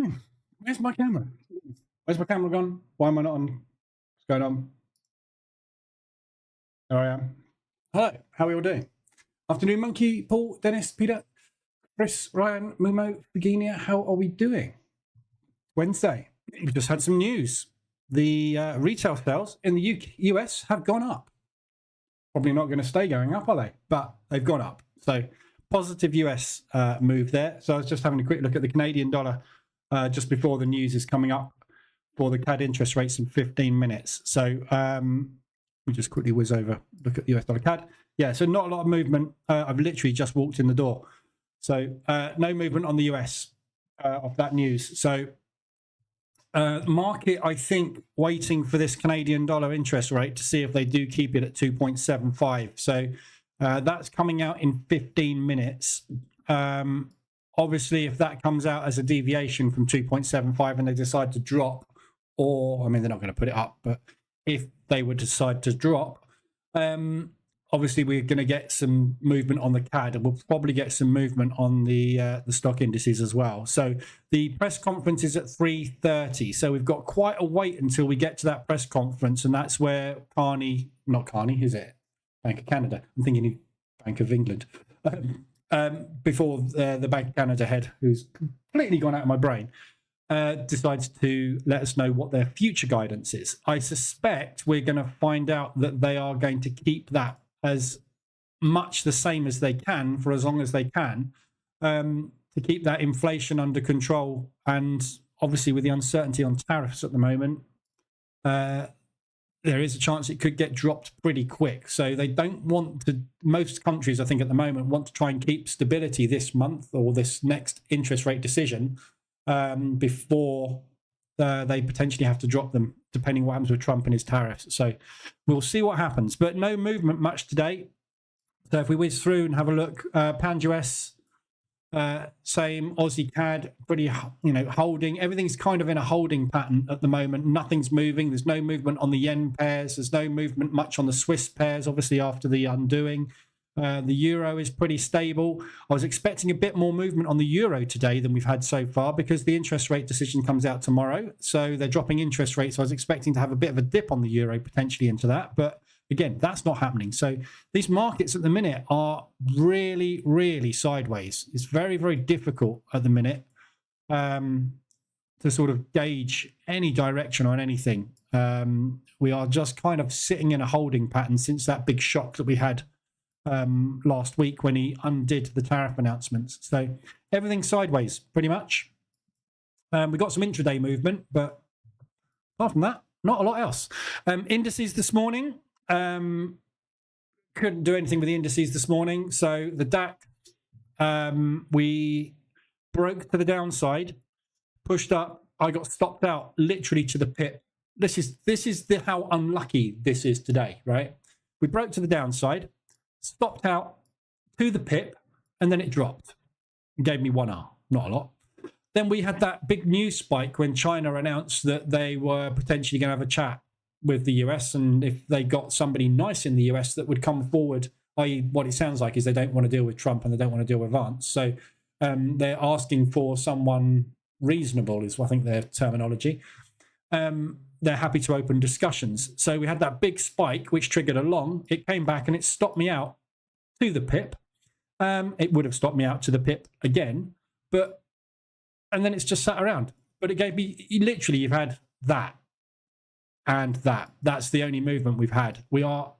doing? Where's my camera? Where's my camera gone? Why am I not on? What's going on? There I am. Hello, how are we all doing? Afternoon, Monkey, Paul, Dennis, Peter, Chris, Ryan, Mumo, Virginia. How are we doing? Wednesday. We just had some news. The retail sales in the US have gone up. Probably not going to stay going up, are they? But they've gone up. So positive US move there. So I was just having a quick look at the Canadian dollar just before the news is coming up for the CAD interest rates in 15 minutes. So we just quickly whiz over, look at the US dollar CAD. Yeah, so not a lot of movement. I've literally just walked in the door. So no movement on the US of that news. So market, I think, waiting for this Canadian dollar interest rate to see if they do keep it at 2.75. So that's coming out in 15 minutes. Obviously, if that comes out as a deviation from 2.75 and they decide to drop, or, I mean, they're not going to put it up, but if they would decide to drop, obviously we're going to get some movement on the CAD, and we'll probably get some movement on the stock indices as well. So the press conference is at 3:30. So we've got quite a wait until we get to that press conference, and that's where not Carney, is it? Bank of Canada. I'm thinking Bank of England. Before the Bank of Canada head, who's completely gone out of my brain, decides to let us know what their future guidance is. I suspect we're going to find out that they are going to keep that as much the same as they can for as long as they can, to keep that inflation under control. And obviously with the uncertainty on tariffs at the moment, there is a chance it could get dropped pretty quick. So they don't want to, most countries I think at the moment want to try and keep stability this month or this next interest rate decision before they potentially have to drop them, depending what happens with Trump and his tariffs. So we'll see what happens, but no movement much today. So if we whiz through and have a look, Pound US, same, Aussie CAD, pretty, holding. Everything's kind of in a holding pattern at the moment. Nothing's moving. There's no movement on the yen pairs. There's no movement much on the Swiss pairs, obviously after the undoing. The euro is pretty stable. I was expecting a bit more movement on the euro today than we've had so far because the interest rate decision comes out tomorrow. So they're dropping interest rates. So I was expecting to have a bit of a dip on the euro potentially into that. But again, that's not happening. So these markets at the minute are really, really sideways. It's very, very difficult at the minute to sort of gauge any direction on anything. We are just kind of sitting in a holding pattern since that big shock that we had last week when he undid the tariff announcements. So everything's sideways pretty much. We got some intraday movement, but apart from that, not a lot else. Indices this morning, couldn't do anything with the indices this morning. So the DAX, we broke to the downside, pushed up. I got stopped out literally to the pip. This is how unlucky this is today, right? We broke to the downside, stopped out to the pip, and then it dropped. It gave me 1R, not a lot. Then we had that big news spike when China announced that they were potentially going to have a chat with the US, and if they got somebody nice in the US that would come forward, i.e. what it sounds like is they don't want to deal with Trump and they don't want to deal with Vance. So they're asking for someone reasonable is I think their terminology. They're happy to open discussions. So we had that big spike, which triggered a long. It came back and it stopped me out to the pip. It would have stopped me out to the pip again, and then it's just sat around. But it gave me, literally, you've had that and that. That's the only movement we've had. We are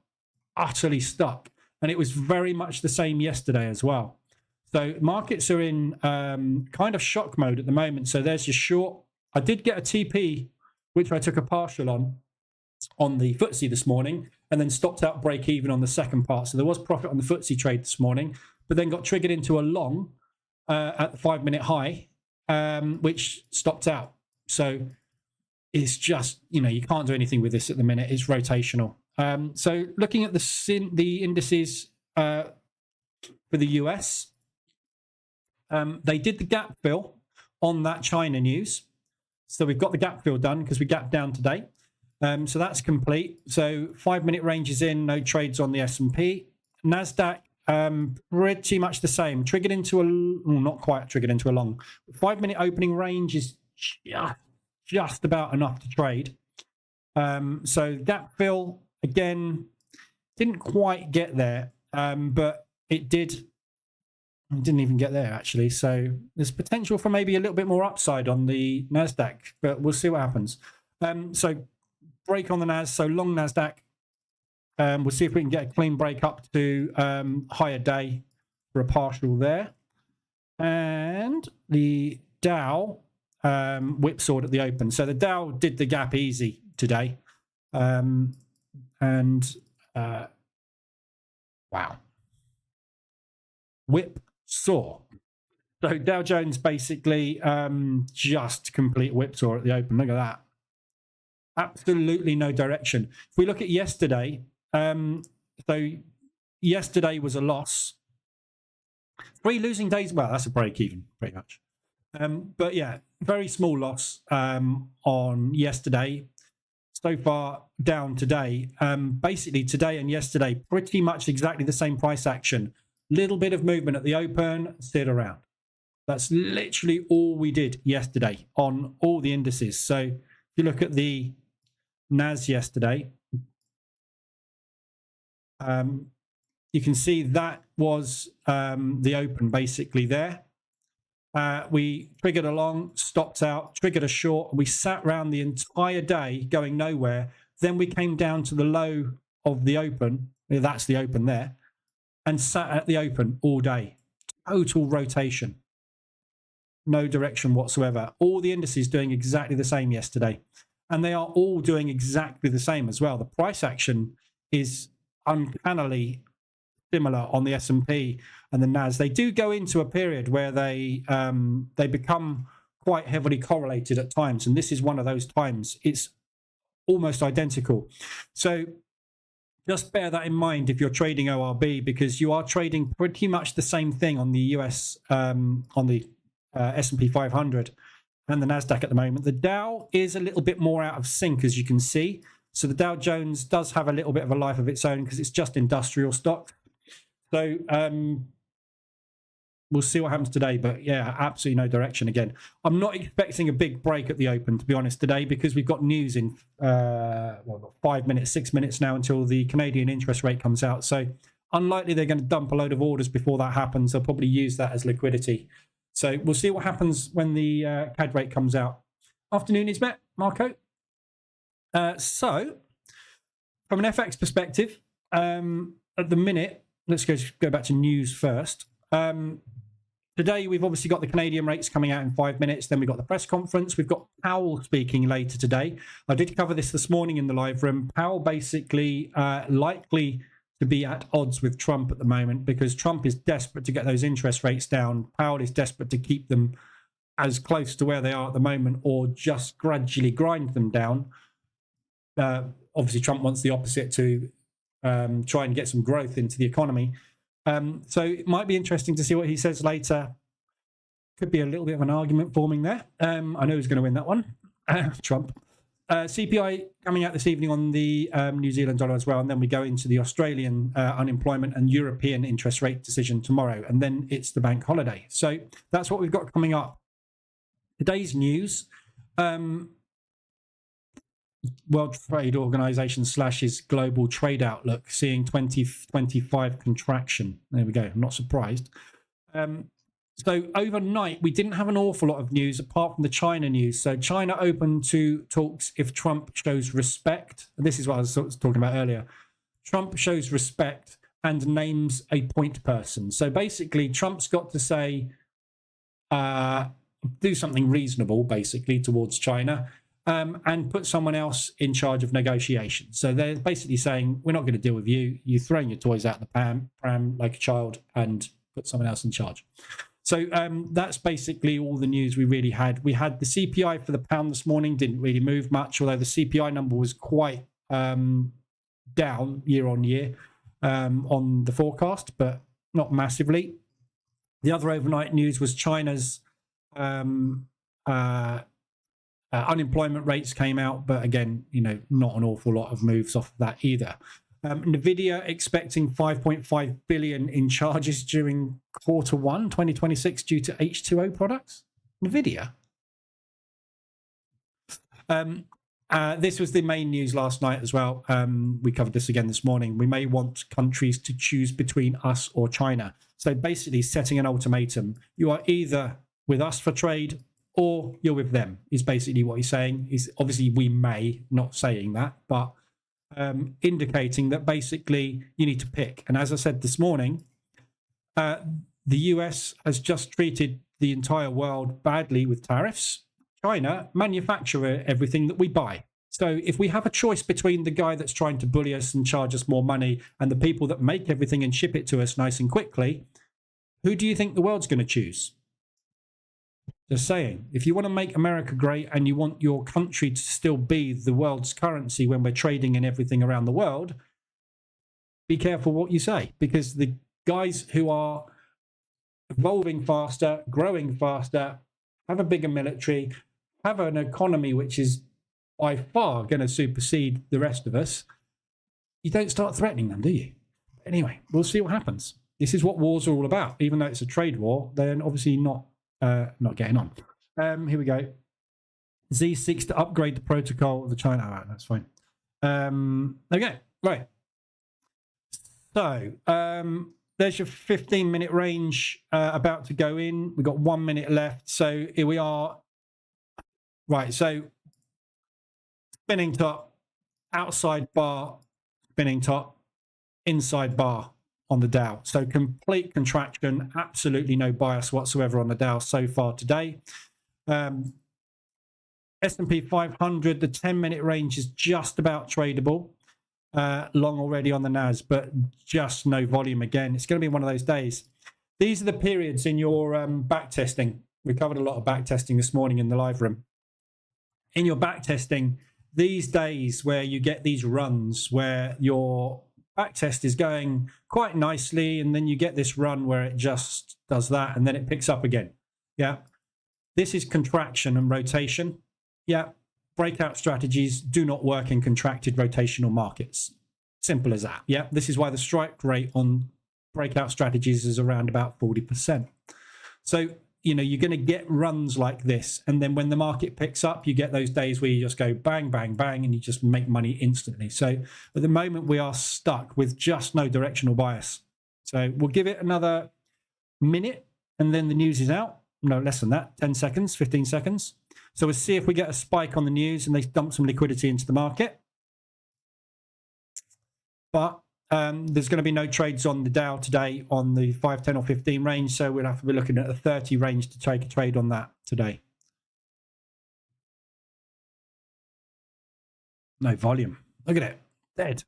utterly stuck. And it was very much the same yesterday as well. So markets are in kind of shock mode at the moment. So there's your short. I did get a TP, which I took a partial on the FTSE this morning, and then stopped out break even on the second part. So there was profit on the FTSE trade this morning, but then got triggered into a long at the 5-minute high, which stopped out. So it's just, you can't do anything with this at the minute. It's rotational. So looking at the indices for the US, they did the gap fill on that China news. So we've got the gap fill done because we gapped down today. So that's complete. So 5-minute range is in, no trades on the S&P. NASDAQ, pretty much the same. Triggered into not quite triggered into a long. 5-minute opening range is just, just about enough to trade. So gap fill, again, didn't quite get there, but it did. It didn't even get there, actually. So there's potential for maybe a little bit more upside on the NASDAQ, but we'll see what happens. So break on the NAS, so long NASDAQ. We'll see if we can get a clean break up to higher day for a partial there. And the Dow whipsawed at the open. So the Dow did the gap easy today. Wow. Whipsaw. So Dow Jones basically just complete whipsaw at the open. Look at that. Absolutely no direction. If we look at yesterday, so yesterday was a loss. 3 losing days. Well, that's a break even, pretty much. But yeah, very small loss on yesterday. So far down today. Basically today and yesterday, pretty much exactly the same price action. Little bit of movement at the open, sit around. That's literally all we did yesterday on all the indices. So if you look at the NAS yesterday, you can see that was the open basically there. We triggered along, stopped out, triggered a short. We sat around the entire day going nowhere. Then we came down to the low of the open. That's the open there. And sat at the open all day. Total rotation. No direction whatsoever. All the indices doing exactly the same yesterday. And they are all doing exactly the same as well. The price action is uncannily similar on the S&P and the NAS. They do go into a period where they become quite heavily correlated at times. And this is one of those times. It's almost identical. So just bear that in mind if you're trading ORB, because you are trading pretty much the same thing on the US, on the S&P500 and the NASDAQ at the moment. The Dow is a little bit more out of sync, as you can see. So the Dow Jones does have a little bit of a life of its own because it's just industrial stock. So we'll see what happens today. But yeah, absolutely no direction again. I'm not expecting a big break at the open, to be honest, today, because we've got news in 5 minutes, 6 minutes now until the Canadian interest rate comes out. So unlikely they're going to dump a load of orders before that happens. They'll probably use that as liquidity. So we'll see what happens when the CAD rate comes out. Afternoon is met, Marco. So from an FX perspective, at the minute, let's go back to news first. Today, we've obviously got the Canadian rates coming out in 5 minutes. Then we've got the press conference. We've got Powell speaking later today. I did cover this morning in the live room. Powell basically likely to be at odds with Trump at the moment because Trump is desperate to get those interest rates down. Powell is desperate to keep them as close to where they are at the moment or just gradually grind them down. Obviously, Trump wants the opposite, to try and get some growth into the economy. So it might be interesting to see what he says later. Could be a little bit of an argument forming there. I know who's going to win that one. Trump. CPI coming out this evening on the New Zealand dollar as well. And then we go into the Australian unemployment and European interest rate decision tomorrow. And then it's the bank holiday. So that's what we've got coming up. Today's news. World Trade Organization / his global trade outlook seeing 2025 contraction. There we go. I'm not surprised. So overnight, we didn't have an awful lot of news apart from the China news. So China open to talks if Trump shows respect. This is what I was talking about earlier. Trump shows respect and names a point person. So basically, Trump's got to say, do something reasonable, basically, towards China. And put someone else in charge of negotiations. So they're basically saying, we're not going to deal with you. You're throwing your toys out the pram like a child and put someone else in charge. So that's basically all the news we really had. We had the CPI for the pound this morning, didn't really move much, although the CPI number was quite down year on year on the forecast, but not massively. The other overnight news was China's unemployment rates came out, but again, not an awful lot of moves off of that either. Nvidia expecting 5.5 billion in charges during Q1 2026 due to H2O products. Nvidia. This was the main news last night as well. We covered this again this morning. We may want countries to choose between us or China. So basically setting an ultimatum. You are either with us for trade or you're with them, is basically what he's saying. Is obviously we may, not saying that, but indicating that basically you need to pick. And as I said this morning, the US has just treated the entire world badly with tariffs. China manufacture everything that we buy. So if we have a choice between the guy that's trying to bully us and charge us more money and the people that make everything and ship it to us nice and quickly, who do you think the world's going to choose? Just saying, if you want to make America great and you want your country to still be the world's currency when we're trading in everything around the world, be careful what you say, because the guys who are evolving faster, growing faster, have a bigger military, have an economy which is by far going to supersede the rest of us, you don't start threatening them, do you? Anyway, we'll see what happens. This is what wars are all about. Even though it's a trade war, they're obviously not getting on. Here we go. Z seeks to upgrade the protocol of the China. All right, that's fine. Okay, right. So there's your 15-minute range about to go in. We've got 1 minute left. So here we are. Right, so spinning top, outside bar, spinning top, inside bar on the Dow. So complete contraction, absolutely no bias whatsoever on the Dow so far today. S&P 500, the 10-minute range is just about tradable. Long already on the NAS, but just no volume again. It's going to be one of those days. These are the periods in your back testing. We covered a lot of back testing this morning in the live room. In your back testing, these days where you get these runs where your back test is going quite nicely and then you get this run where it just does that and then it picks up again. Yeah. This is contraction and rotation. Yeah. Breakout strategies do not work in contracted rotational markets. Simple as that. Yeah. This is why the strike rate on breakout strategies is around about 40%. So, you know, you're going to get runs like this. And then when the market picks up, you get those days where you just go bang, bang, bang, and you just make money instantly. So at the moment, we are stuck with just no directional bias. So we'll give it another minute and then the news is out. No, less than that, 10 seconds, 15 seconds. So we'll see if we get a spike on the news and they dump some liquidity into the market. But there's going to be no trades on the Dow today on the 5, 10 or 15 range. So we'll have to be looking at a 30 range to take a trade on that today. No volume. Look at it. Dead.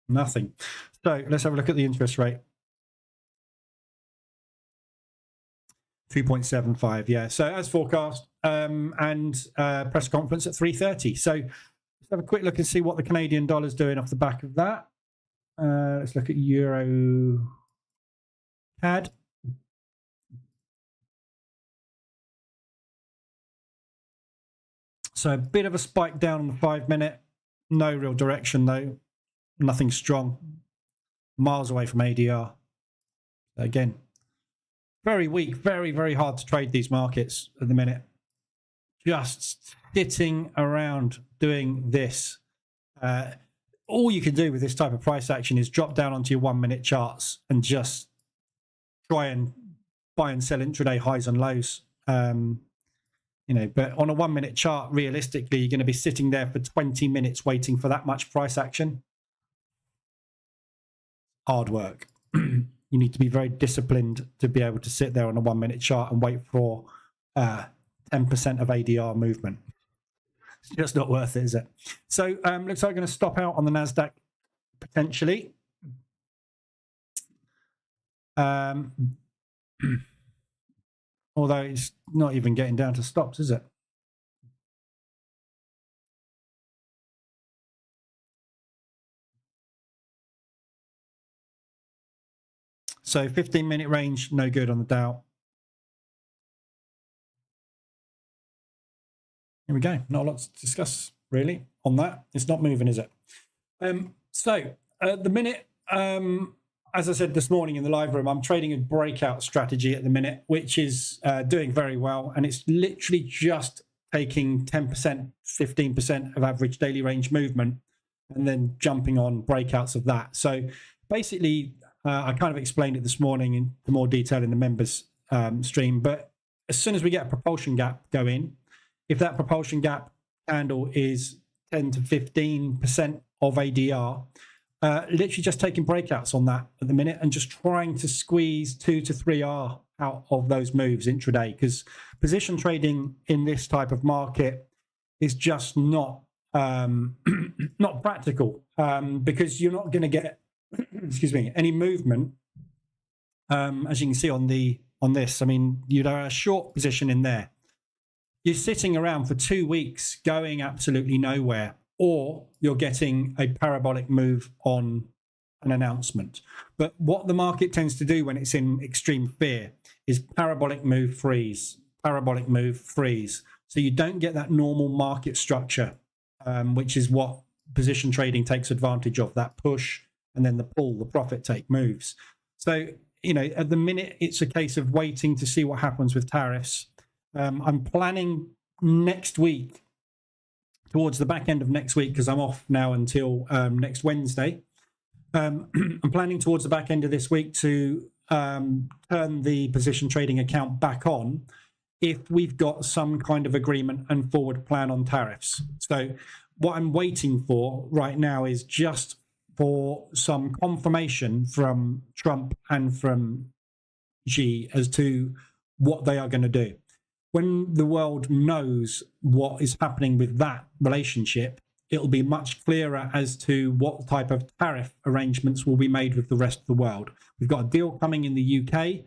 Nothing. So let's have a look at the interest rate. 2.75, yeah. So as forecast, and press conference at 3:30. So let's have a quick look and see what the Canadian dollar is doing off the back of that. Let's look at Euro CAD. So a bit of a spike down on the 5 minute. No real direction though. Nothing strong. Miles away from ADR. Again, very weak, very, very hard to trade these markets at the minute. Just sitting around doing this. All you can do with this type of price action is drop down onto your 1 minute charts and just try and buy and sell intraday highs and lows. You know, but on a 1 minute chart, realistically, you're going to be sitting there for 20 minutes waiting for that much price action. Hard work. You need to be very disciplined to be able to sit there on a 1 minute chart and wait for 10% of ADR movement. It's just not worth it, is it? So looks like we're going to stop out on the NASDAQ potentially. Although it's not even getting down to stops, is it? So 15-minute range, no good on the Dow. Here we go. Not a lot to discuss, really, on that. It's not moving, is it? So at the minute, as I said this morning in the live room, I'm trading a breakout strategy at the minute, which is doing very well. And it's literally just taking 10%, 15% of average daily range movement and then jumping on breakouts of that. So basically, I kind of explained it this morning in more detail in the members stream. But as soon as we get a propulsion gap go in, if that propulsion gap candle is 10 to 15% of ADR, literally just taking breakouts on that at the minute and just trying to squeeze 2 to 3R out of those moves intraday, because position trading in this type of market is just not not practical, because you're not going to get excuse me, any movement, as you can see on this. I mean, you'd have a short position in there, you're sitting around for 2 weeks going absolutely nowhere, or you're getting a parabolic move on an announcement. But what the market tends to do when it's in extreme fear is parabolic move, freeze, parabolic move, freeze. So you don't get that normal market structure, which is what position trading takes advantage of, that push and then the pull, the profit take moves. So, you know, at the minute, it's a case of waiting to see what happens with tariffs. I'm planning next week, towards the back end of next week, because I'm off now until next Wednesday. I'm planning towards the back end of this week to turn the position trading account back on if we've got some kind of agreement and forward plan on tariffs. So what I'm waiting for right now is just for some confirmation from Trump and from Xi as to what they are going to do. When the world knows what is happening with that relationship, it'll be much clearer as to what type of tariff arrangements will be made with the rest of the world. We've got a deal coming in the UK.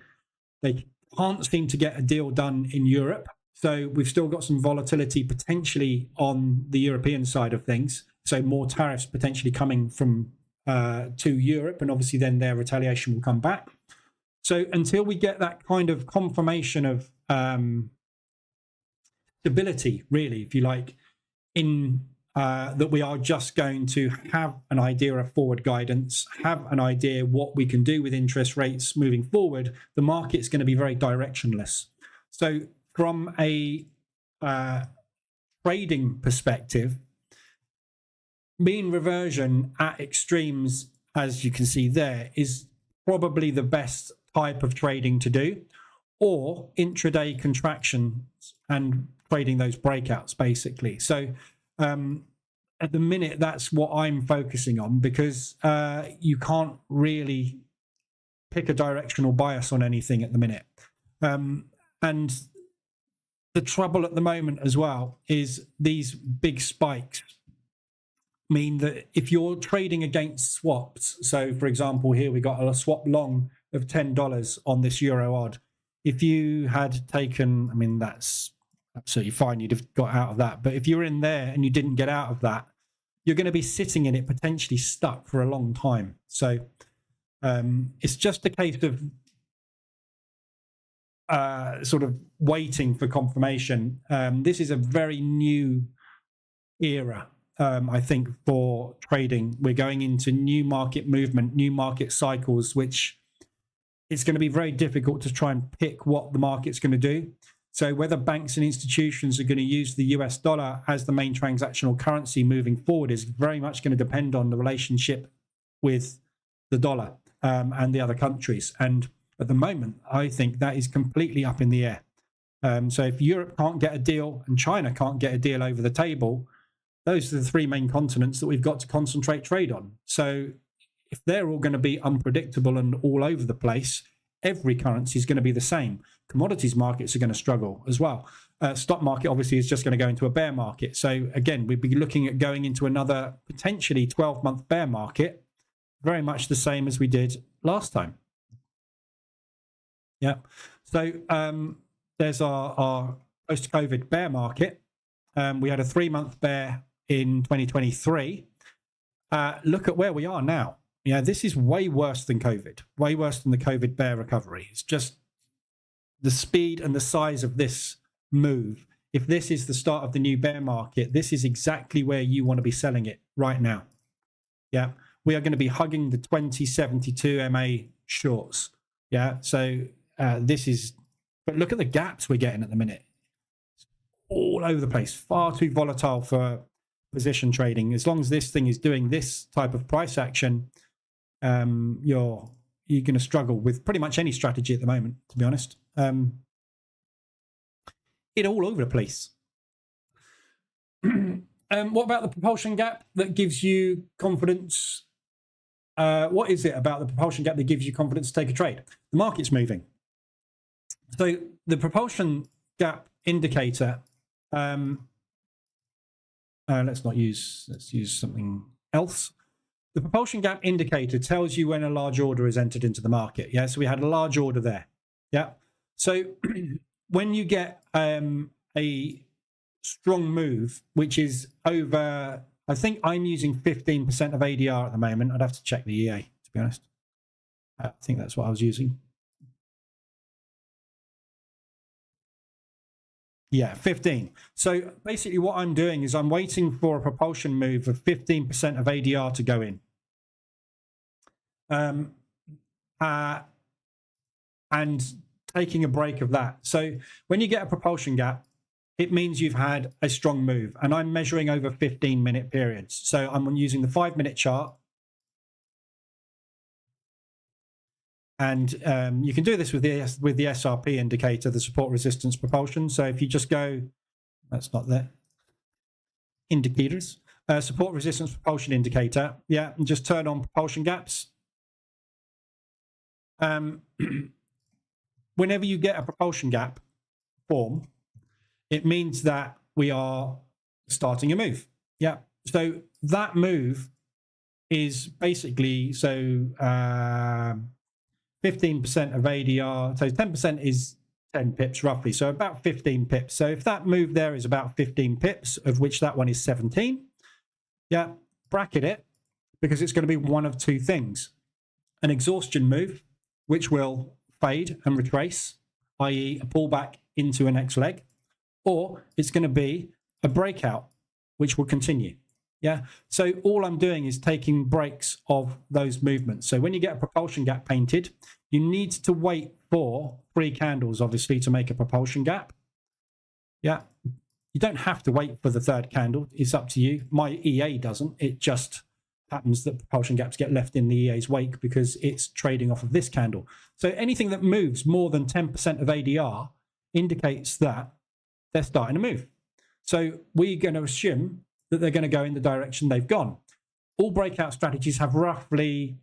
They can't seem to get a deal done in Europe. So we've still got some volatility potentially on the European side of things. So more tariffs potentially coming from to Europe, and obviously then their retaliation will come back. So until we get that kind of confirmation of stability, really, if you like, in that we are just going to have an idea of forward guidance, have an idea what we can do with interest rates moving forward, the market's going to be very directionless. So from a trading perspective, mean reversion at extremes, as you can see there, is probably the best type of trading to do, or intraday contractions and trading those breakouts, basically. So at the minute, that's what I'm focusing on, because you can't really pick a directional bias on anything at the minute. And the trouble at the moment as well is these big spikes mean that if you're trading against swaps, so for example, here we got a swap long of $10 on this euro odd. If you had taken, I mean, that's absolutely fine, you'd have got out of that. But if you're in there and you didn't get out of that, you're going to be sitting in it potentially stuck for a long time. So it's just a case of sort of waiting for confirmation. This is a very new era, I think, for trading. We're going into new market movement, new market cycles, which it's going to be very difficult to try and pick what the market's going to do. So whether banks and institutions are going to use the US dollar as the main transactional currency moving forward is very much going to depend on the relationship with the dollar and the other countries. And at the moment, I think that is completely up in the air. So if Europe can't get a deal and China can't get a deal over the table, those are the three main continents that we've got to concentrate trade on. So if they're all going to be unpredictable and all over the place, every currency is going to be the same. Commodities markets are going to struggle as well. Stock market obviously is just going to go into a bear market. So again, we'd be looking at going into another potentially 12-month bear market, very much the same as we did last time. Yeah. So there's our post-COVID bear market. We had a 3-month bear in 2023. Look at where we are now. Yeah, this is way worse than COVID, way worse than the COVID bear recovery. It's just the speed and the size of this move. If this is the start of the new bear market, this is exactly where you want to be selling it right now. Yeah, we are going to be hugging the 2072 MA shorts. Yeah, so this is, but look at the gaps we're getting at the minute. All over the place, far too volatile for position trading. As long as this thing is doing this type of price action, you're going to struggle with pretty much any strategy at the moment, to be honest. It all over the place. What about the propulsion gap that gives you confidence? What is it about the propulsion gap that gives you confidence to take a trade? The market's moving. So the propulsion gap indicator, let's use something else. The propulsion gap indicator tells you when a large order is entered into the market. Yeah, so we had a large order there. Yeah, so when you get a strong move, which is over, I think I'm using 15% of ADR at the moment. I'd have to check the EA, to be honest. I think that's what I was using. Yeah, 15. So basically what I'm doing is I'm waiting for a propulsion move of 15% of ADR to go in. And taking a break of that. So when you get a propulsion gap, it means you've had a strong move. And I'm measuring over 15-minute periods. So I'm using the 5-minute chart. And you can do this with the SRP indicator, the support resistance propulsion. So if you just go, that's not there, indicators, support resistance propulsion indicator. Yeah, and just turn on propulsion gaps. Whenever you get a propulsion gap form, it means that we are starting a move. Yeah, so that move is basically, so 15% of ADR, so 10% is 10 pips roughly, so about 15 pips. So if that move there is about 15 pips, of which that one is 17, yeah, bracket it, because it's going to be one of two things. An exhaustion move, which will fade and retrace, i.e. a pullback into a next leg, or it's going to be a breakout, which will continue. Yeah, so all I'm doing is taking breaks of those movements. So when you get a propulsion gap painted, you need to wait for 3 candles, obviously, to make a propulsion gap. Yeah, you don't have to wait for the 3rd candle. It's up to you. My EA doesn't. It just happens that propulsion gaps get left in the EA's wake because it's trading off of this candle. So anything that moves more than 10% of ADR indicates that they're starting to move. So we're going to assume that they're going to go in the direction they've gone. All breakout strategies have roughly,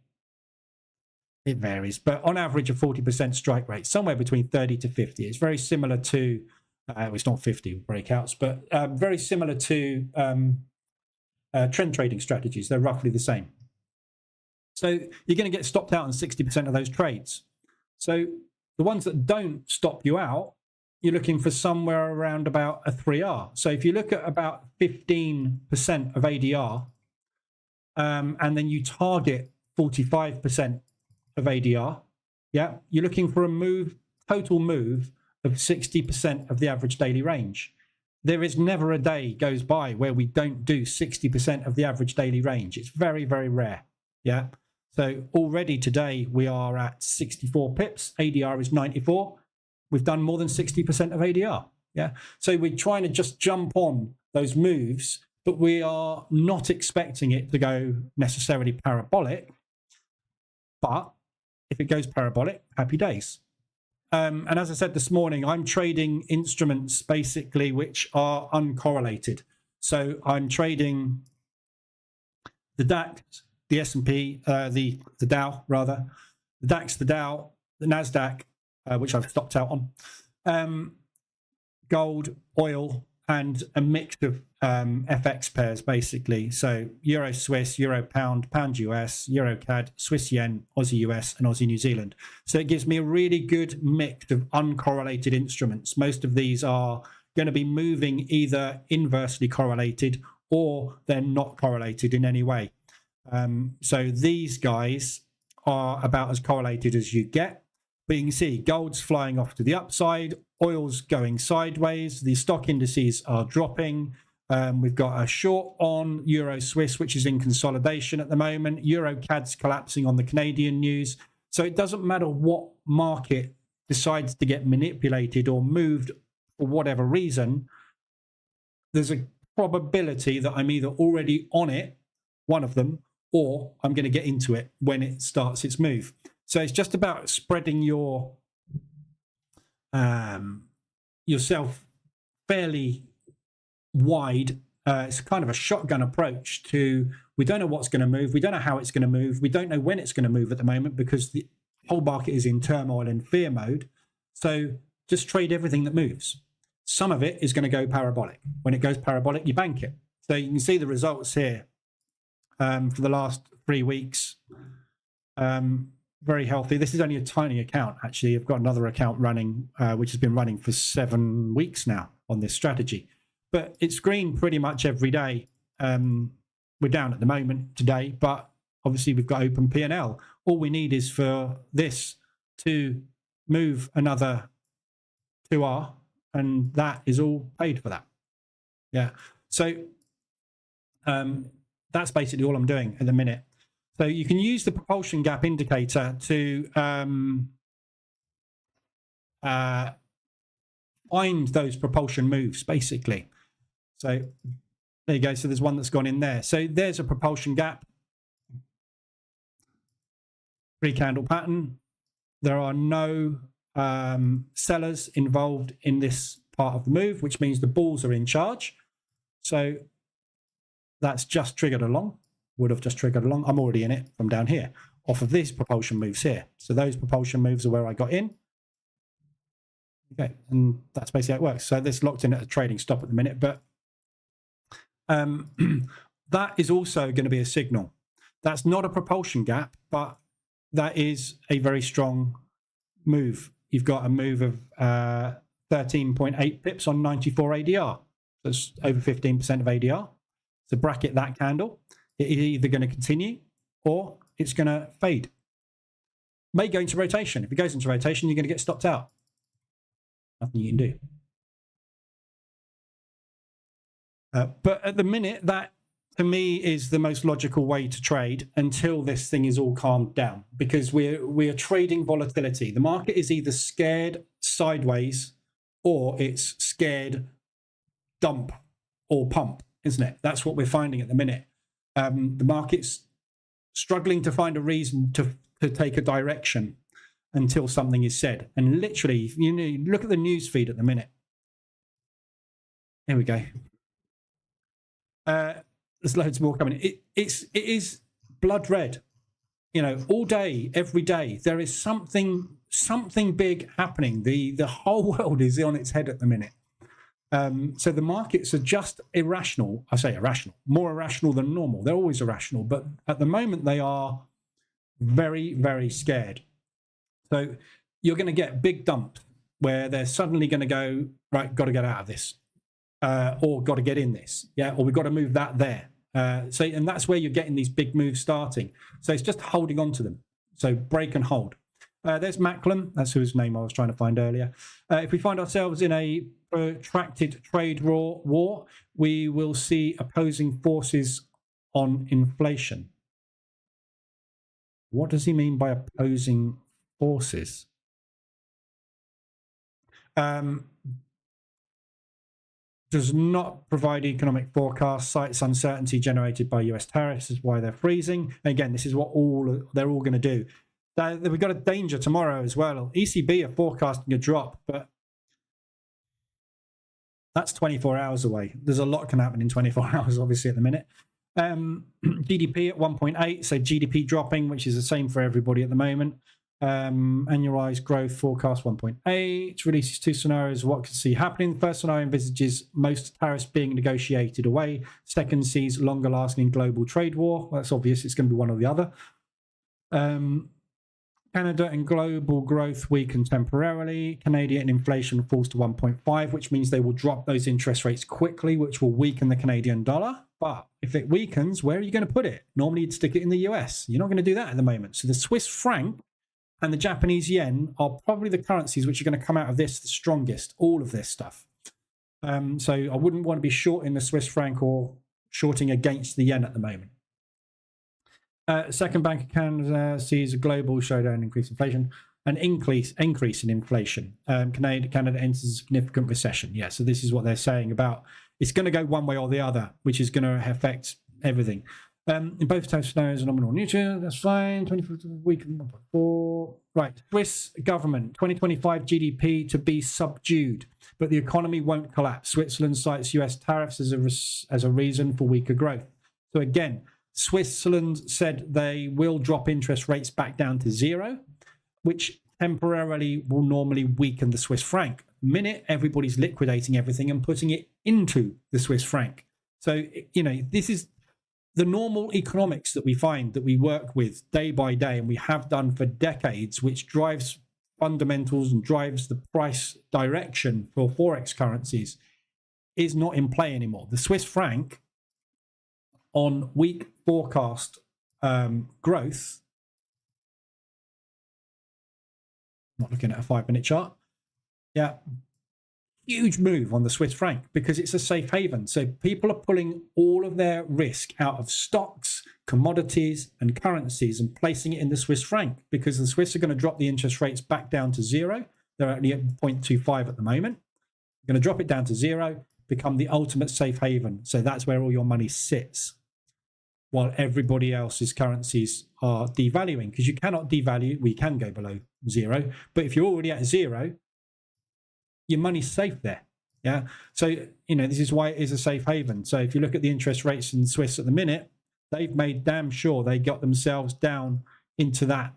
it varies, but on average a 40% strike rate, somewhere between 30 to 50. It's very similar to, well, it's not 50 breakouts, but very similar to trend trading strategies. They're roughly the same. So you're going to get stopped out on 60% of those trades. So the ones that don't stop you out, you're looking for somewhere around about a 3R. So if you look at about 15% of ADR, and then you target 45% of ADR, yeah, you're looking for a move, total move of 60% of the average daily range. There is never a day goes by where we don't do 60% of the average daily range. It's very, very rare. Yeah. So already today we are at 64 pips. ADR is 94. We've done more than 60% of ADR. Yeah. So we're trying to just jump on those moves, but we are not expecting it to go necessarily parabolic. But if it goes parabolic, happy days. And as I said this morning, I'm trading instruments basically which are uncorrelated. So I'm trading the DAX, the S&P, the DOW rather, the DAX, the DOW, the NASDAQ, which I've stopped out on, gold, oil, and a mix of FX pairs, basically. So Euro Swiss, Euro Pound, Pound US, Euro CAD, Swiss Yen, Aussie US, and Aussie New Zealand. So it gives me a really good mix of uncorrelated instruments. Most of these are going to be moving either inversely correlated or they're not correlated in any way. So these guys are about as correlated as you get. But you can see gold's flying off to the upside, oil's going sideways, the stock indices are dropping, We've got a short on Euro Swiss, which is in consolidation at the moment. Euro CAD's collapsing on the Canadian news. So it doesn't matter what market decides to get manipulated or moved for whatever reason, there's a probability that I'm either already on it, one of them, or I'm going to get into it when it starts its move. So it's just about spreading yourself fairly wide. It's kind of a shotgun approach to, we don't know what's going to move. We don't know how it's going to move. We don't know when it's going to move at the moment because the whole market is in turmoil and fear mode. So just trade everything that moves. Some of it is going to go parabolic. When it goes parabolic, you bank it. So you can see the results here for the last 3 weeks. Very healthy. This is only a tiny account, actually. I've got another account running, which has been running for 7 weeks now on this strategy. But it's green pretty much every day. We're down at the moment today, but obviously we've got open P&L. All we need is for this to move another 2R, and that is all paid for that. Yeah. So that's basically all I'm doing at the minute. So you can use the propulsion gap indicator to find those propulsion moves, basically. So there you go. So there's one that's gone in there. So there's a propulsion gap. 3-candle pattern. There are no sellers involved in this part of the move, which means the bulls are in charge. So that's just triggered along. Would have just triggered along. I'm already in it from down here off of these propulsion moves here. So those propulsion moves are where I got in. Okay, and that's basically how it works. So this locked in at a trading stop at the minute, but that is also going to be a signal. That's not a propulsion gap, but that is a very strong move. You've got a move of 13.8 pips on 94 ADR. That's over 15% of ADR. So bracket that candle. It is either going to continue or it's going to fade. May go into rotation. If it goes into rotation, you're going to get stopped out. Nothing you can do. But at the minute, that to me is the most logical way to trade until this thing is all calmed down, because we're trading volatility. The market is either scared sideways or it's scared dump or pump, isn't it? That's what we're finding at the minute. The market's struggling to find a reason to take a direction until something is said. And literally, you know, look at the news feed at the minute. Here we go. There's loads more coming. It is blood red. You know, all day, every day, there is something big happening. The whole world is on its head at the minute. So the markets are just irrational. I say irrational, more irrational than normal. They're always irrational, but at the moment they are very, very scared. So you're going to get big dumps where they're suddenly going to go, right, got to get out of this, or got to get in this, yeah, or we've got to move that there. And that's where you're getting these big moves starting. So it's just holding on to them. So break and hold. There's Macklin. That's whose name I was trying to find earlier. If we find ourselves in a protracted trade war, we will see opposing forces on inflation. What does he mean by opposing forces? Does not provide economic forecast, cites uncertainty generated by US tariffs is why they're freezing. And again, this is what they're all going to do. We've got a danger tomorrow as well. ECB are forecasting a drop, but that's 24 hours away. There's a lot can happen in 24 hours, obviously, at the minute. GDP at 1.8, so GDP dropping, which is the same for everybody at the moment. Annualized growth forecast 1.8. Releases 2 scenarios. What could see happening? The first scenario envisages most tariffs being negotiated away. Second sees longer lasting global trade war. Well, that's obvious. It's going to be one or the other. Canada and global growth weaken temporarily. Canadian inflation falls to 1.5, which means they will drop those interest rates quickly, which will weaken the Canadian dollar. But if it weakens, where are you going to put it? Normally, you'd stick it in the US. You're not going to do that at the moment. So the Swiss franc and the Japanese yen are probably the currencies which are going to come out of this the strongest, all of this stuff. So I wouldn't want to be short in the Swiss franc or shorting against the yen at the moment. Second Bank of Canada sees a global slowdown, increase inflation, an increase in inflation. Canada enters a significant recession. Yeah, so this is what they're saying about it's going to go one way or the other, which is going to affect everything. In both types of scenarios, nominal neutral, that's fine. 24 week, 1.4. Right, Swiss government, 2025 GDP to be subdued, but the economy won't collapse. Switzerland cites US tariffs as a reason for weaker growth. So again, Switzerland said they will drop interest rates back down to zero, which temporarily will normally weaken the Swiss franc. The minute everybody's liquidating everything and putting it into the Swiss franc. So, this is the normal economics that we find, that we work with day by day, and we have done for decades, which drives fundamentals and drives the price direction for Forex currencies, is not in play anymore. The Swiss franc on weak forecast growth, not looking at a 5-minute chart, yeah, huge move on the Swiss franc because it's a safe haven. So people are pulling all of their risk out of stocks, commodities, and currencies and placing it in the Swiss franc because the Swiss are going to drop the interest rates back down to zero. They're only at 0.25 at the moment. They're going to drop it down to zero, become the ultimate safe haven. So that's where all your money sits, while everybody else's currencies are devaluing, because you cannot devalue. We can go below zero, but if you're already at zero, your money's safe there. Yeah. So, this is why it is a safe haven. So if you look at the interest rates in Swiss at the minute, they've made damn sure they got themselves down into that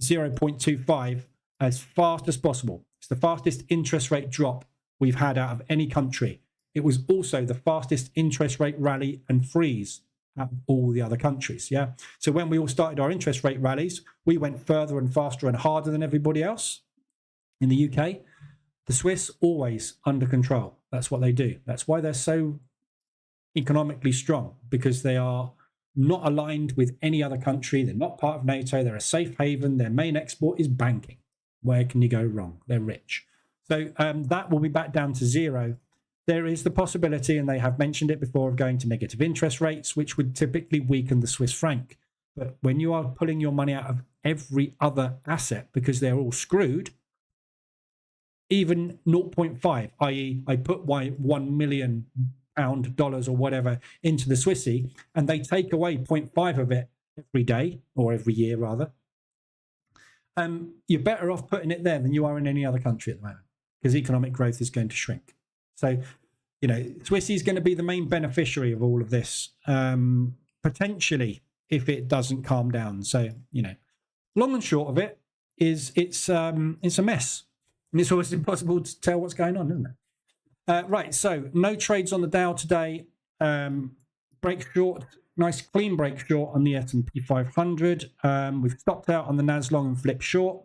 0.25 as fast as possible. It's the fastest interest rate drop we've had out of any country. It was also the fastest interest rate rally and freeze out of all the other countries. Yeah. So when we all started our interest rate rallies, we went further and faster and harder than everybody else. In the UK, the Swiss always under control. That's what they do. That's why they're so economically strong, because they are not aligned with any other country. They're not part of NATO. They're a safe haven. Their main export is banking. Where can you go wrong? They're rich. So that will be back down to zero. There is the possibility, and they have mentioned it before, of going to negative interest rates, which would typically weaken the Swiss franc. But when you are pulling your money out of every other asset because they're all screwed, even 0.5, i.e. I put my £1 million, dollars or whatever into the Swissy, and they take away 0.5 of it every day, or every year rather, you're better off putting it there than you are in any other country at the moment, because economic growth is going to shrink. So, Swissy is going to be the main beneficiary of all of this, potentially, if it doesn't calm down. So, long and short of it is it's a mess. And it's always impossible to tell what's going on, isn't it? Right, so no trades on the Dow today. Break short, nice clean break short on the S&P500. We've stopped out on the NAS long and flip short.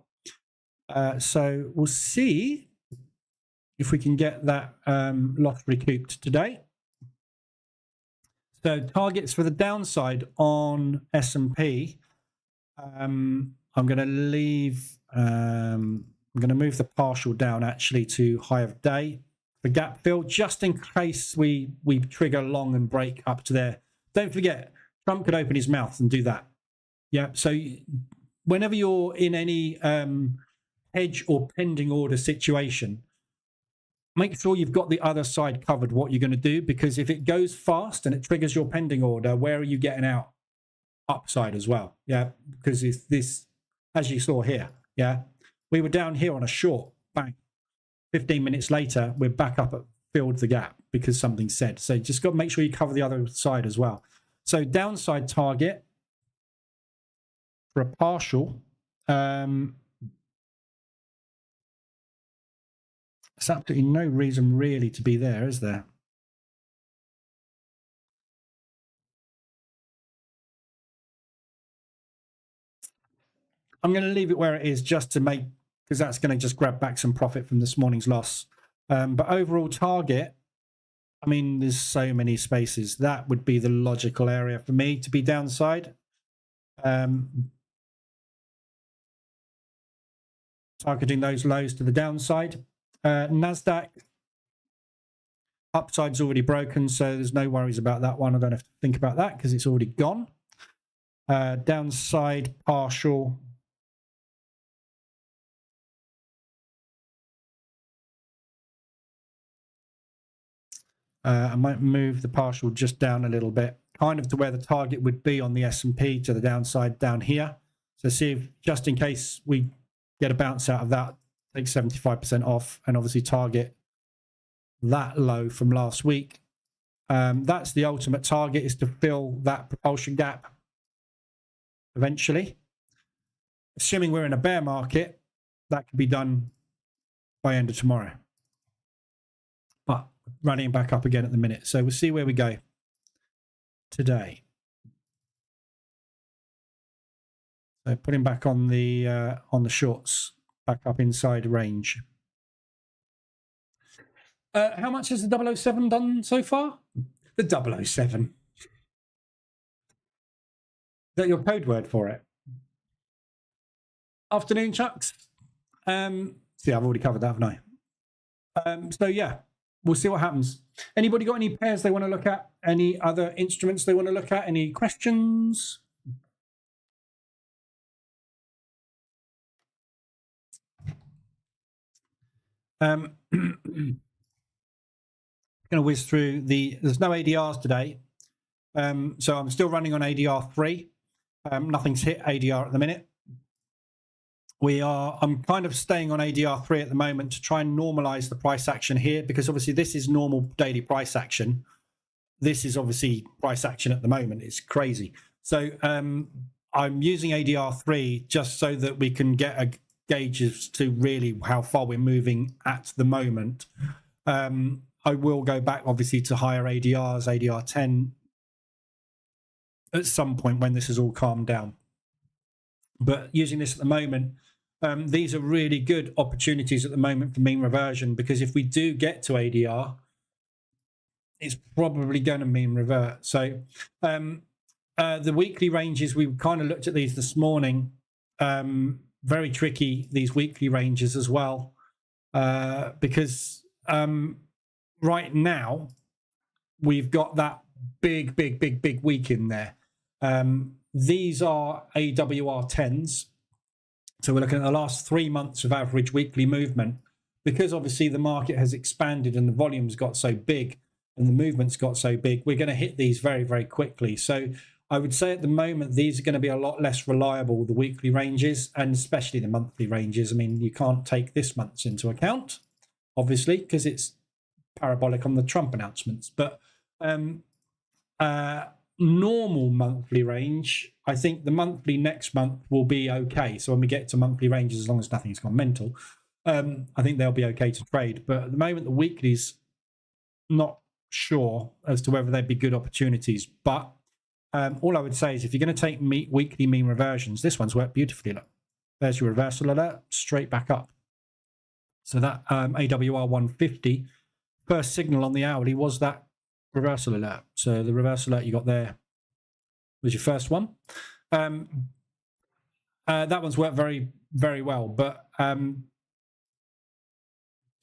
So we'll see if we can get that loss recouped today. So targets for the downside on S&P. I'm going to leave... I'm going to move the partial down actually to high of day for gap fill, just in case we trigger long and break up to there. Don't forget, Trump could open his mouth and do that. Yeah. So whenever you're in any hedge or pending order situation, make sure you've got the other side covered, what you're going to do, because if it goes fast and it triggers your pending order, where are you getting out? Upside as well. Yeah. Because if this, as you saw here, yeah, we were down here on a short, bang. 15 minutes later, we're back up at filled the gap because something said. So just got to make sure you cover the other side as well. So downside target for a partial. There's absolutely no reason really to be there, is there? I'm going to leave it where it is just to make, because that's going to just grab back some profit from this morning's loss. But overall target, I mean, there's so many spaces. That would be the logical area for me to be downside. Targeting those lows to the downside. NASDAQ, Upside's already broken, so there's no worries about that one. I don't have to think about that because it's already gone. Downside partial. I might move the partial just down a little bit, kind of to where the target would be on the S&P to the downside down here. So see if, just in case we get a bounce out of that, take 75% off and obviously target that low from last week. That's the ultimate target, is to fill that propulsion gap eventually. Assuming we're in a bear market, that could be done by end of tomorrow. But running back up again at the minute. So we'll see where we go today. So putting back on the shorts, back up inside range. How much has the 007 done so far? The 007. Is that your code word for it? Afternoon, Chucks. See, I've already covered that, haven't I? So yeah, we'll see what happens. Anybody got any pairs they want to look at? Any other instruments they want to look at? Any questions? Going to whiz through there's no ADRs today. So I'm still running on ADR 3. Nothing's hit ADR at the minute. I'm kind of staying on ADR 3 at the moment to try and normalize the price action here, because obviously this is normal daily price action. This is obviously price action at the moment. It's crazy. So I'm using ADR 3 just so that we can get a gauge as to really how far we're moving at the moment. I will go back obviously to higher ADRs, ADR 10 at some point when this is all calmed down. But using this at the moment, these are really good opportunities at the moment for mean reversion, because if we do get to ADR, it's probably going to mean revert. So the weekly ranges, we kind of looked at these this morning. Very tricky, these weekly ranges as well, because right now we've got that big week in there. These are AWR 10s. So we're looking at the last 3 months of average weekly movement, because obviously the market has expanded and the volume's got so big and the movement's got so big. We're going to hit these very quickly. So I would say at the moment, these are going to be a lot less reliable, the weekly ranges, and especially the monthly ranges. I mean, you can't take this month's into account, obviously, because it's parabolic on the Trump announcements. But normal monthly range, I think the monthly next month will be okay. So when we get to monthly ranges, as long as nothing's gone mental, I think they'll be okay to trade. But at the moment, the weeklies, not sure as to whether they'd be good opportunities. But all I would say is, if you're going to take weekly mean reversions, this one's worked beautifully. Look, there's your reversal alert, straight back up. So that AWR 150, first signal on the hourly was that reversal alert. So the reversal alert you got there was your first one. That one's worked very well, but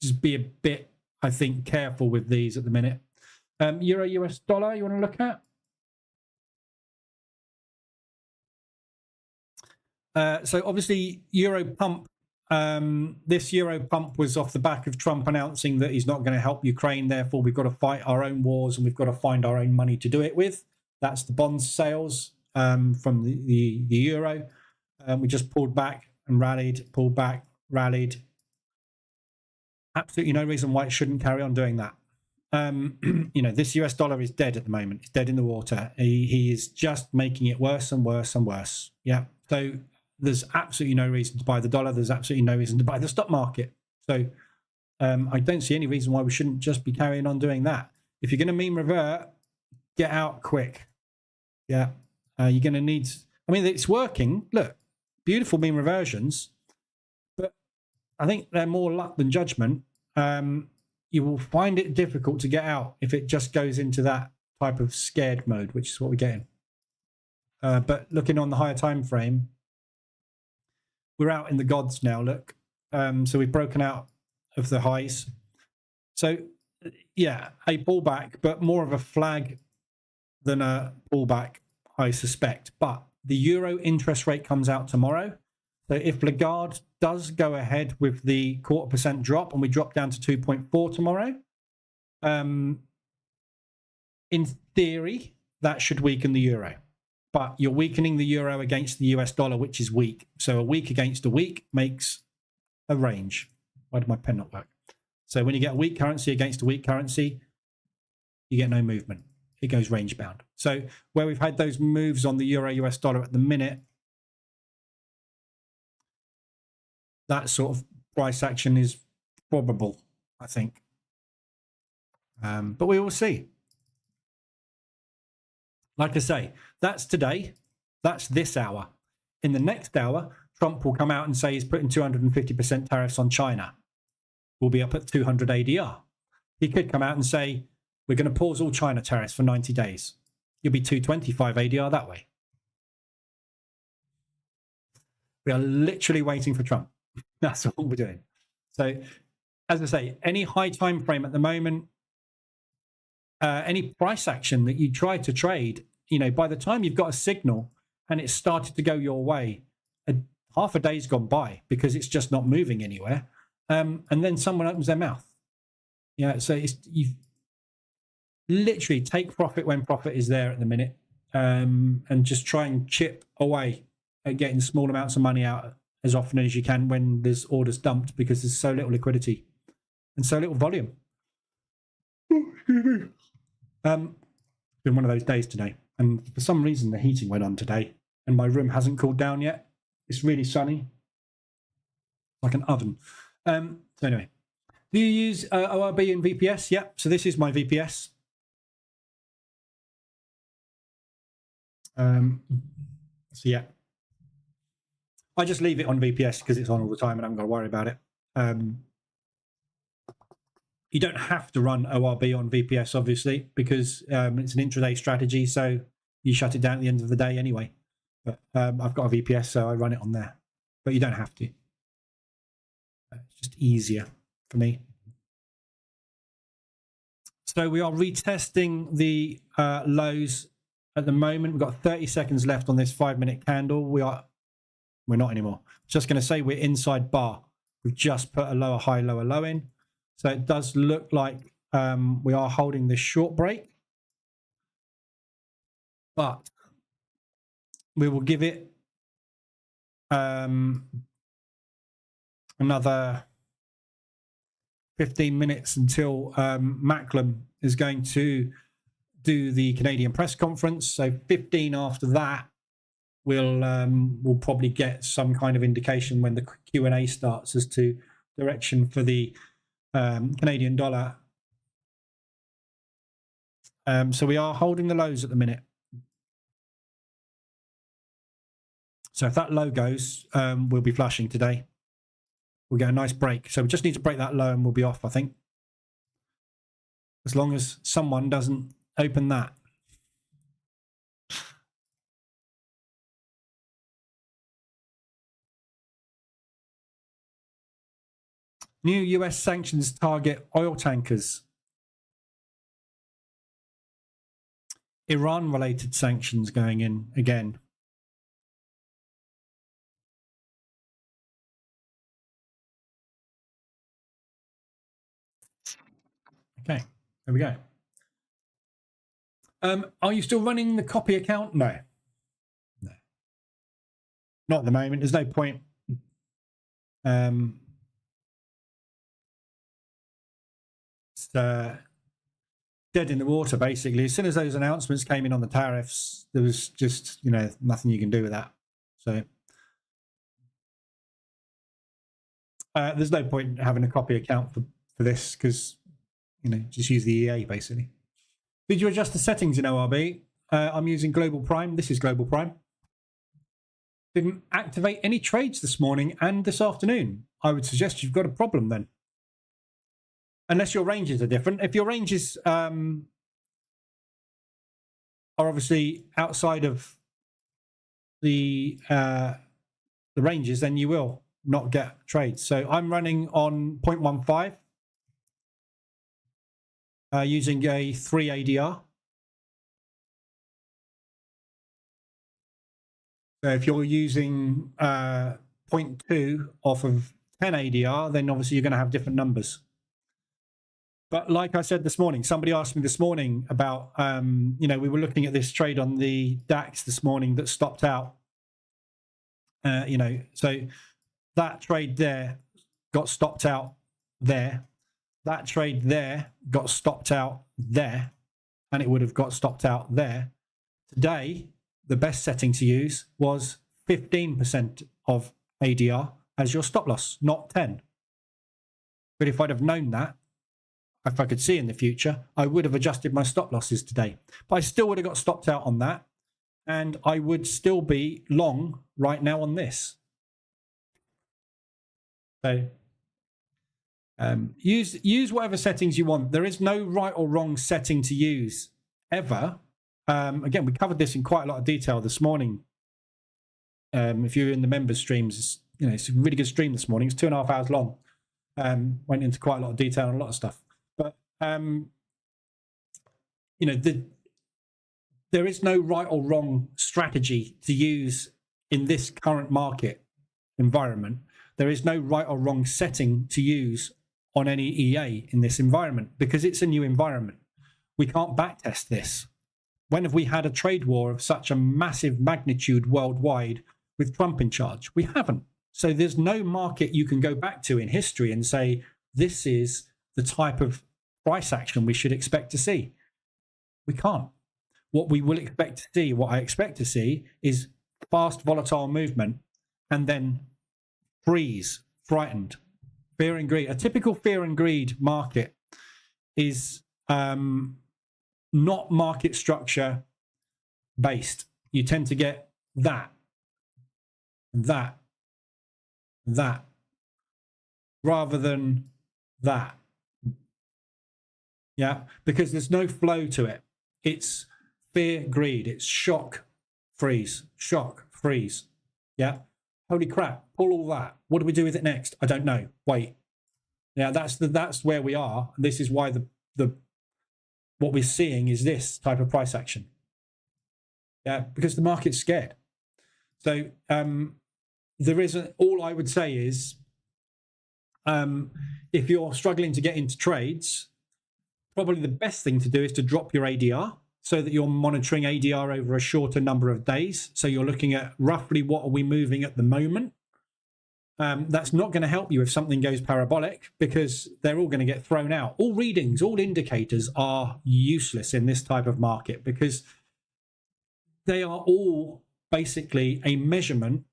just be a bit, I think, careful with these at the minute. Euro US dollar you want to look at? So obviously Euro pump, this Euro pump was off the back of Trump announcing that he's not going to help Ukraine. Therefore, we've got to fight our own wars and we've got to find our own money to do it with. That's the bond sales from the Euro. We just pulled back and rallied, pulled back, rallied. Absolutely no reason why it shouldn't carry on doing that. You know, this US dollar is dead at the moment. It's dead in the water. He is just making it worse and worse and worse. Yeah. So there's absolutely no reason to buy the dollar. There's absolutely no reason to buy the stock market. So I don't see any reason why we shouldn't just be carrying on doing that. If you're going to mean revert, get out quick. Yeah. You're going to need, I mean, it's working. Look, beautiful mean reversions, but I think they're more luck than judgment. You will find it difficult to get out if it just goes into that type of scared mode, which is what we're getting. But looking on the higher time frame, we're out in the gods now. Look, so we've broken out of the highs. So yeah, a pullback, but more of a flag than a pullback, I suspect. But the euro interest rate comes out tomorrow. So if Lagarde does go ahead with the 0.25% drop and we drop down to 2.4 tomorrow, in theory, that should weaken the euro. But you're weakening the euro against the US dollar, which is weak. So a week against a week makes a range. Why did my pen not work? So when you get a weak currency against a weak currency, you get no movement. It goes range bound. So where we've had those moves on the euro US dollar at the minute, that sort of price action is probable, I think. But we will see. Like I say, that's today. That's this hour. In the next hour, Trump will come out and say he's putting 250% tariffs on China. We'll be up at 200 ADR. He could come out and say, we're going to pause all China tariffs for 90 days. You'll be 225 ADR that way. We are literally waiting for Trump. That's all we're doing. So, as I say, any high time frame at the moment, any price action that you try to trade, you know, by the time you've got a signal and it's started to go your way, half a day's gone by because it's just not moving anywhere. And then someone opens their mouth. Yeah, so you literally take profit when profit is there at the minute, and just try and chip away at getting small amounts of money out as often as you can when there's orders dumped, because there's so little liquidity and so little volume. Been one of those days today, and for some reason the heating went on today and my room hasn't cooled down yet. It's really sunny, like an oven. So anyway, do you use ORB and VPS? Yep. So this is my VPS. So yeah, I just leave it on VPS because it's on all the time and I haven't got to worry about it. You don't have to run ORB on VPS, obviously, because it's an intraday strategy. So you shut it down at the end of the day anyway. But I've got a VPS, so I run it on there. But you don't have to. It's just easier for me. So we are retesting the lows at the moment. We've got 30 seconds left on this 5-minute candle. We're not anymore. Just going to say we're inside bar. We've just put a lower high, lower low in. So it does look like we are holding this short break. But we will give it another 15 minutes until Macklem is going to do the Canadian press conference. So 15 after that, we'll probably get some kind of indication when the Q&A starts as to direction for the Canadian dollar. So we are holding the lows at the minute. So if that low goes, we'll be flushing today. We'll get a nice break. So we just need to break that low and we'll be off, I think. As long as someone doesn't open that. New US sanctions target oil tankers. Iran-related sanctions going in again. Okay, there we go. Are you still running the copy account? No. No. Not at the moment. There's no point. It's dead in the water, basically. As soon as those announcements came in on the tariffs, there was just, you know, nothing you can do with that. So there's no point having a copy account for this because, you know, just use the EA, basically. Did you adjust the settings in ORB? I'm using Global Prime. This is Global Prime. Didn't activate any trades this morning and this afternoon. I would suggest you've got a problem then. Unless your ranges are different. If your ranges are obviously outside of the ranges, then you will not get trades. So I'm running on 0.15. using a 3 ADR. So if you're using 0.2 off of 10 ADR, then obviously you're going to have different numbers. But like I said this morning, somebody asked me this morning about, you know, we were looking at this trade on the DAX this morning that stopped out. You know, so that trade there got stopped out there. That trade there got stopped out there, and it would have got stopped out there. Today, the best setting to use was 15% of ADR as your stop loss, not 10. But if I'd have known that, if I could see in the future, I would have adjusted my stop losses today. But I still would have got stopped out on that, and I would still be long right now on this. So use whatever settings you want. There is no right or wrong setting to use ever. Again, we covered this in quite a lot of detail this morning. If you're in the members streams, you know, it's a really good stream this morning. It's 2.5 hours long. Went into quite a lot of detail on a lot of stuff. But you know, there is no right or wrong strategy to use in this current market environment. There is no right or wrong setting to use on any EA in this environment because it's a new environment. We can't backtest this. When have we had a trade war of such a massive magnitude worldwide with Trump in charge? We haven't. So there's no market you can go back to in history and say, this is the type of price action we should expect to see. We can't. What we will expect to see, what I expect to see, is fast, volatile movement and then freeze, frightened, fear and greed. A typical fear and greed market is not market structure based. You tend to get that, rather than that. Yeah, because there's no flow to it. It's fear, greed. It's shock, freeze, shock, freeze. Yeah. Holy crap, pull all that. What do we do with it next? I don't know. Wait. Yeah, that's where we are. This is why what we're seeing is this type of price action. Yeah, because the market's scared. So there isn't, all I would say is if you're struggling to get into trades, probably the best thing to do is to drop your ADR so that you're monitoring ADR over a shorter number of days. So you're looking at roughly what are we moving at the moment. That's not going to help you if something goes parabolic because they're all going to get thrown out. All readings, all indicators are useless in this type of market because they are all basically a measurement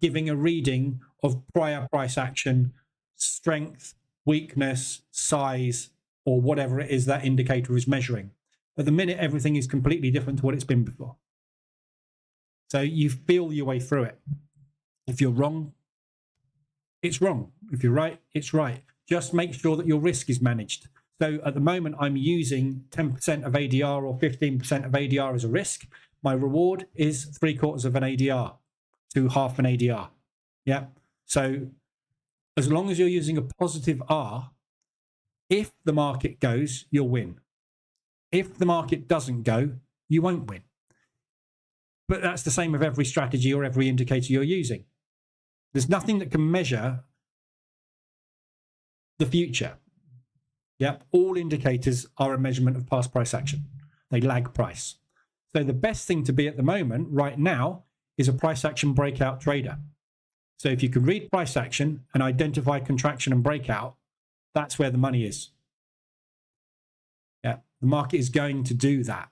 giving a reading of prior price action, strength, weakness, size, or whatever it is that indicator is measuring. At the minute, everything is completely different to what it's been before. So you feel your way through it. If you're wrong, it's wrong. If you're right, it's right. Just make sure that your risk is managed. So at the moment, I'm using 10% of ADR or 15% of ADR as a risk. My reward is 3/4 of an ADR to half an ADR. Yeah. So as long as you're using a positive R, if the market goes, you'll win. If the market doesn't go, you won't win. But that's the same with every strategy or every indicator you're using. There's nothing that can measure the future. Yep. All indicators are a measurement of past price action. They lag price. So the best thing to be at the moment, right now, is a price action breakout trader. So if you can read price action and identify contraction and breakout, that's where the money is. Yeah. The market is going to do that.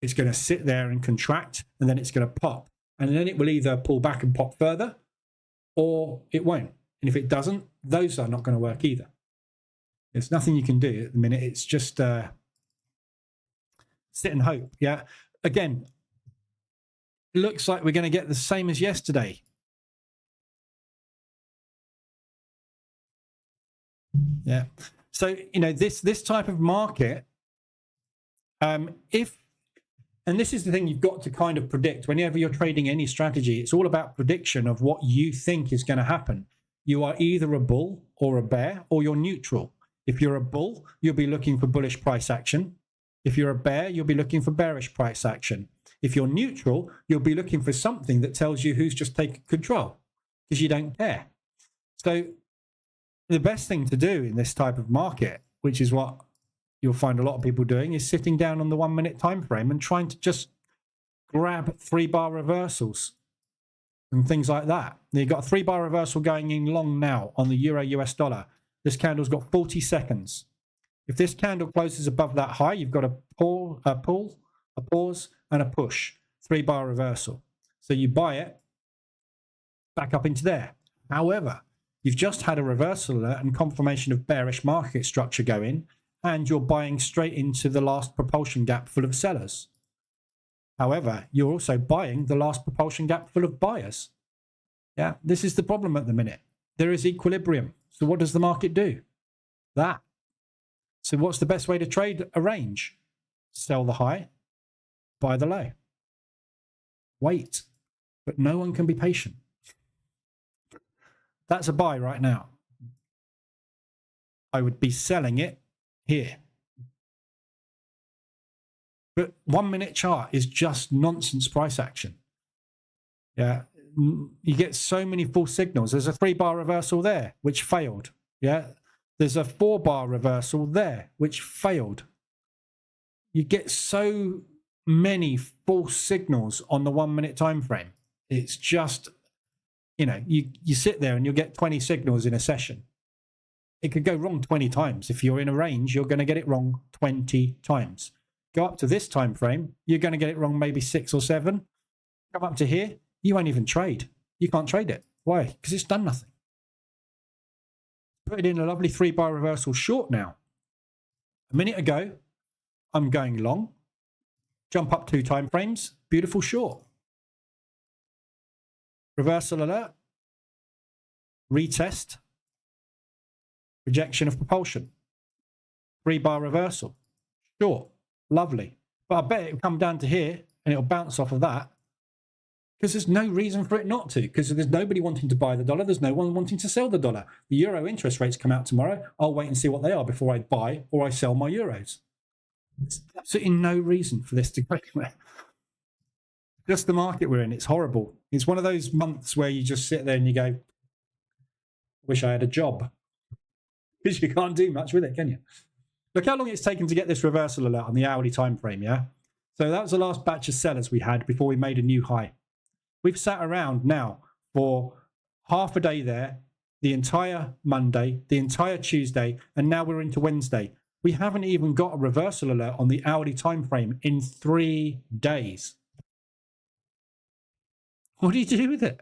It's going to sit there and contract, and then it's going to pop. And then it will either pull back and pop further, or it won't. And if it doesn't, those are not going to work either. There's nothing you can do at the minute. It's just sit and hope. Yeah. Again, looks like we're going to get the same as yesterday. Yeah. So, you know, this type of market, and this is the thing you've got to kind of predict whenever you're trading any strategy, it's all about prediction of what you think is going to happen. You are either a bull or a bear or you're neutral. If you're a bull, you'll be looking for bullish price action. If you're a bear, you'll be looking for bearish price action. If you're neutral, you'll be looking for something that tells you who's just taken control because you don't care. So the best thing to do in this type of market, which is what you'll find a lot of people doing, is sitting down on the 1 minute time frame and trying to just grab 3-bar reversals and things like that. Now, you've got a 3-bar reversal going in long now on the euro US dollar. This candle's got 40 seconds. If this candle closes above that high, you've got a pull, a pause, and a push. 3-bar reversal. So you buy it back up into there. However, you've just had a reversal alert and confirmation of bearish market structure go in, and you're buying straight into the last propulsion gap full of sellers. However, you're also buying the last propulsion gap full of buyers. Yeah, this is the problem at the minute. There is equilibrium. So what does the market do? That. So what's the best way to trade a range? Sell the high, buy the low. Wait, but no one can be patient. That's a buy right now. I would be selling it here. But 1 minute chart is just nonsense price action. Yeah, you get so many false signals. There's a 3-bar reversal there, which failed. Yeah, there's a 4-bar reversal there, which failed. You get so many false signals on the 1 minute time frame. It's just, you know, you sit there and you'll get 20 signals in a session. It could go wrong 20 times. If you're in a range, you're going to get it wrong 20 times. Go up to this time frame, you're going to get it wrong maybe 6 or 7. Come up to here, you won't even trade. You can't trade it. Why? Because it's done nothing. Put it in a lovely 3-bar reversal short now. A minute ago, I'm going long. Jump up 2 time frames, beautiful short. Reversal alert. Retest. Rejection of propulsion. 3-bar reversal. Short. Lovely. But I bet it'll come down to here and it'll bounce off of that because there's no reason for it not to, because there's nobody wanting to buy the dollar. There's no one wanting to sell the dollar. The euro interest rates come out tomorrow. I'll wait and see what they are before I buy or I sell my euros. There's absolutely no reason for this to go anywhere. Just the market we're in. It's horrible. It's one of those months where you just sit there and you go, wish I had a job. Because you can't do much with it, can you? Look how long it's taken to get this reversal alert on the hourly time frame, yeah? So that was the last batch of sellers we had before we made a new high. We've sat around now for half a day there, the entire Monday, the entire Tuesday, and now we're into Wednesday. We haven't even got a reversal alert on the hourly time frame in 3 days. What do you do with it?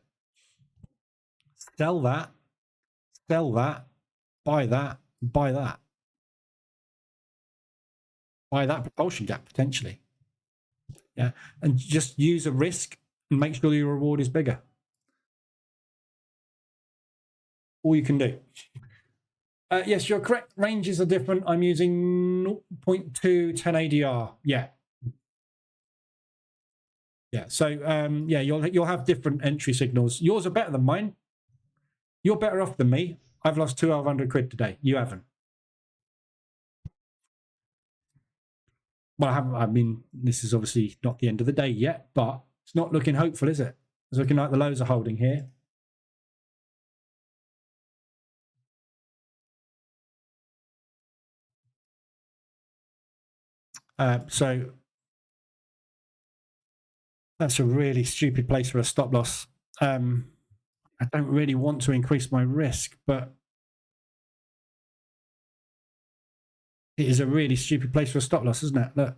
Sell that, buy that, buy that. Buy that propulsion gap potentially. Yeah, and just use a risk and make sure your reward is bigger. All you can do. Yes, you're correct. Ranges are different. I'm using 0.2 10 ADR. Yeah. Yeah. So yeah, you'll have different entry signals. Yours are better than mine. You're better off than me. I've lost 1,200 quid today. You haven't. Well, I mean, this is obviously not the end of the day yet, but it's not looking hopeful, is it? It's looking like the lows are holding here. So that's a really stupid place for a stop loss. I don't really want to increase my risk, but it is a really stupid place for a stop loss, isn't it? Look.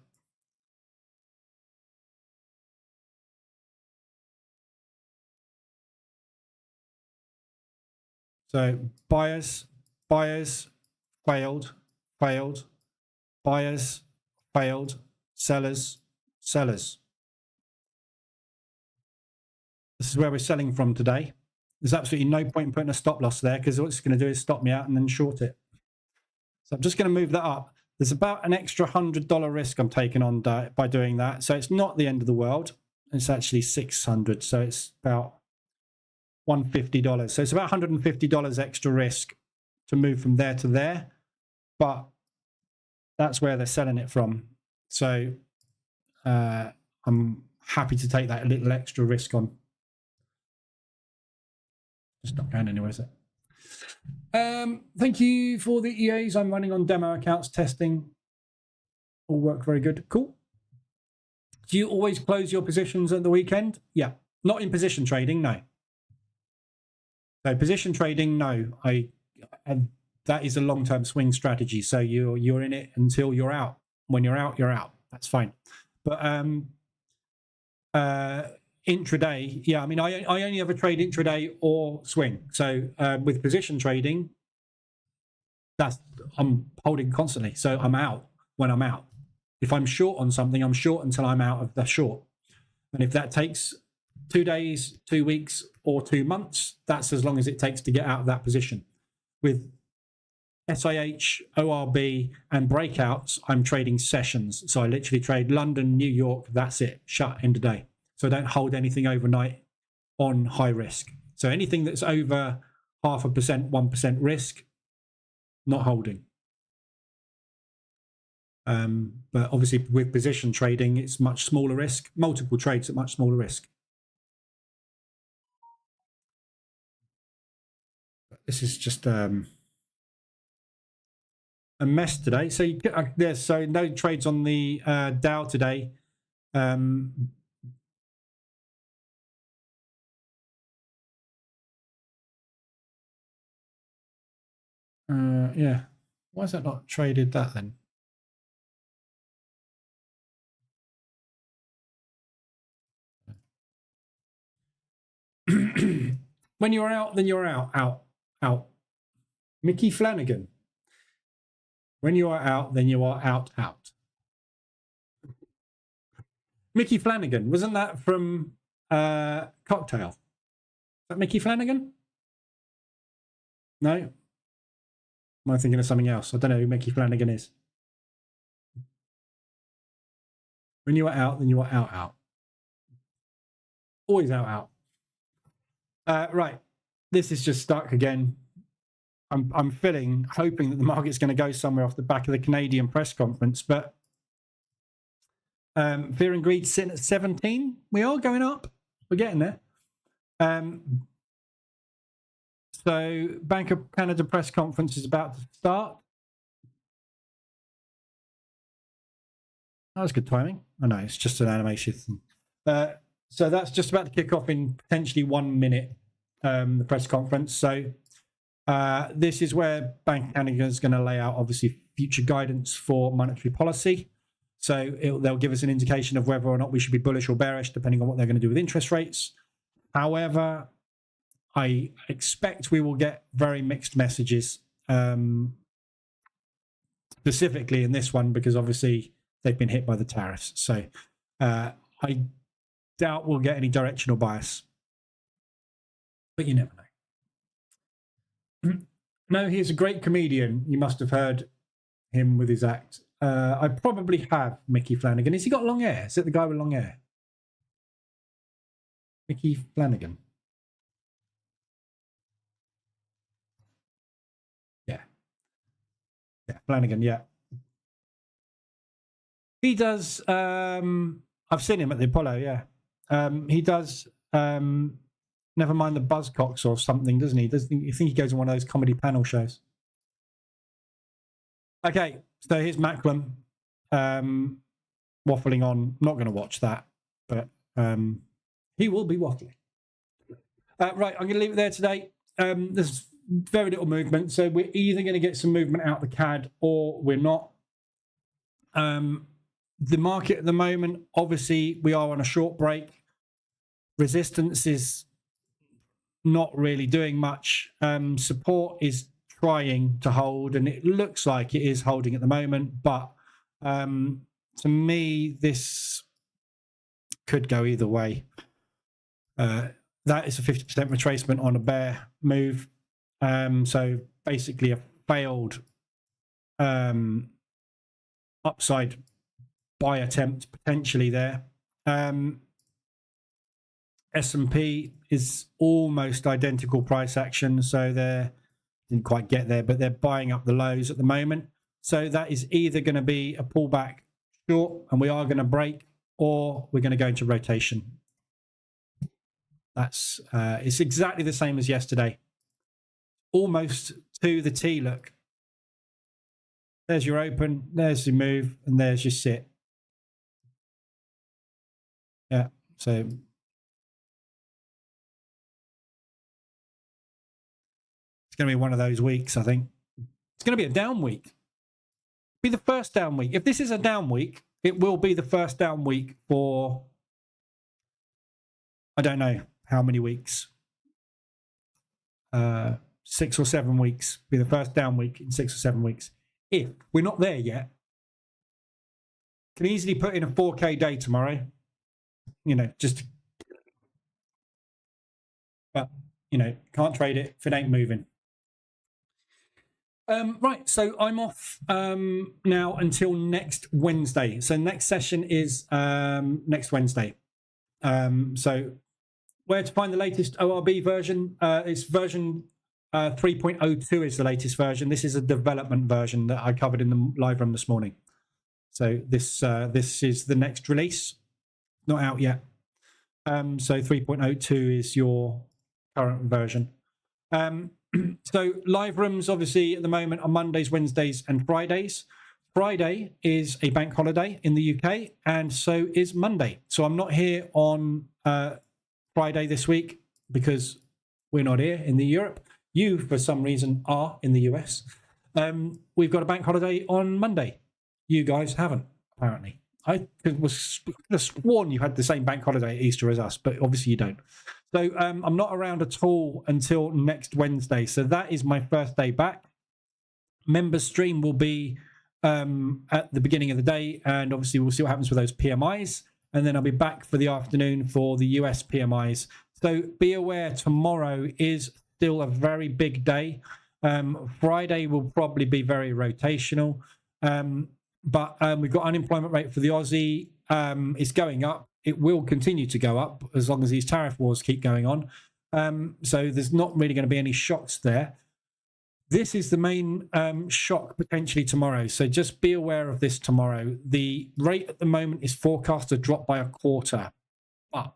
So buyers, failed, buyers, failed, sellers. This is where we're selling from today. There's absolutely no point in putting a stop loss there because what it's going to do is stop me out and then short it. So I'm just going to move that up. There's about an extra $100 risk I'm taking on by doing that. So it's not the end of the world. It's actually 600. So it's about $150. So it's about $150 extra risk to move from there to there. but that's where they're selling it from. So I'm happy to take that little extra risk on. It's not going anywhere, is it? Thank you for the EAs. I'm running on demo accounts, testing. All work very good. Cool. Do you always close your positions at the weekend? Yeah. Not in position trading, no. So position trading, no. That is a long-term swing strategy. So you're in it until you're out. When you're out, you're out. That's fine. But intraday, yeah. I mean, I only ever trade intraday or swing. So with position trading, I'm holding constantly. So I'm out when I'm out. If I'm short on something, I'm short until I'm out of the short. And if that takes 2 days, 2 weeks, or 2 months, that's as long as it takes to get out of that position. With SIH, ORB, and breakouts, I'm trading sessions. So I literally trade London, New York, that's it, shut in the day. So I don't hold anything overnight on high risk. So anything that's over 0.5%, 1% risk, not holding. But obviously with position trading, it's much smaller risk, multiple trades at much smaller risk. This is just a mess today. So so no trades on the Dow today. Yeah. Why is that not traded that then? When you're out, then you're out. Mickey Flanagan. When you are out, then you are out. Mickey Flanagan. Wasn't that from Cocktail? Is that Mickey Flanagan? No? Am I thinking of something else? I don't know who Mickey Flanagan is. When you are out, then you are out. Always out. Right. This is just stuck again. I'm hoping that the market's going to go somewhere off the back of the Canadian press conference, but fear and greed sitting at 17. We are going up. We're getting there. So Bank of Canada press conference is about to start. That was good timing. I know, it's just an animation. So that's just about to kick off in potentially 1 minute, the press conference. So this is where Bank of Canada is going to lay out, obviously, future guidance for monetary policy. So they'll give us an indication of whether or not we should be bullish or bearish, depending on what they're going to do with interest rates. However, I expect we will get very mixed messages, specifically in this one, because obviously they've been hit by the tariffs. So I doubt we'll get any directional bias, but you never know. No, he's a great comedian. You must have heard him with his act. I probably have Mickey Flanagan. Has he got long hair? Is it the guy with long hair? Mickey Flanagan. Yeah, Flanagan, yeah. He does, I've seen him at the Apollo, yeah. He does Never Mind the Buzzcocks or something, doesn't he? You think he goes on one of those comedy panel shows? Okay, so here's Macklem waffling on. Not going to watch that, but he will be waffling. Right, I'm going to leave it there today. There's very little movement, so we're either going to get some movement out the CAD or we're not. The market at the moment, obviously, we are on a short break. Resistance is not really doing much. Support is trying to hold, and it looks like it is holding at the moment. But to me, this could go either way. That is a 50% retracement on a bear move. So basically a failed upside buy attempt potentially there. S&P is almost identical price action, so they didn't quite get there, but they're buying up the lows at the moment. So that is either going to be a pullback short and we are going to break, or we're going to go into rotation. That's it's exactly the same as yesterday, almost to the T. Look, there's your open, there's your move, and there's your sit. Yeah, so it's going to be one of those weeks. I think it's going to be a down week. Be the first down week. If this is a down week, it will be the first down week for, I don't know how many weeks, 6 or 7 weeks. Be the first down week in 6 or 7 weeks. If we're not there yet, can easily put in a 4K day tomorrow. You know, just, but you know, can't trade it if it ain't moving. Right, so I'm off now until next Wednesday. So next session is next Wednesday. So where to find the latest ORB version? It's version 3.02 is the latest version. This is a development version that I covered in the live room this morning. So this is the next release, not out yet. So 3.02 is your current version. So live rooms, obviously, at the moment are Mondays, Wednesdays, and Fridays. Friday is a bank holiday in the UK, and so is Monday. So I'm not here on Friday this week because we're not here in the Europe. You, for some reason, are in the US. We've got a bank holiday on Monday. You guys haven't, apparently. I was sworn you had the same bank holiday at Easter as us, but obviously you don't. So I'm not around at all until next Wednesday. So that is my first day back. Members stream will be at the beginning of the day, and obviously we'll see what happens with those PMIs. And then I'll be back for the afternoon for the US PMIs. So be aware, tomorrow is still a very big day. Friday will probably be very rotational. But we've got unemployment rate for the Aussie. It's going up. It will continue to go up as long as these tariff wars keep going on. So there's not really going to be any shocks there. This is the main shock potentially tomorrow. So just be aware of this tomorrow. The rate at the moment is forecast to drop by a quarter. But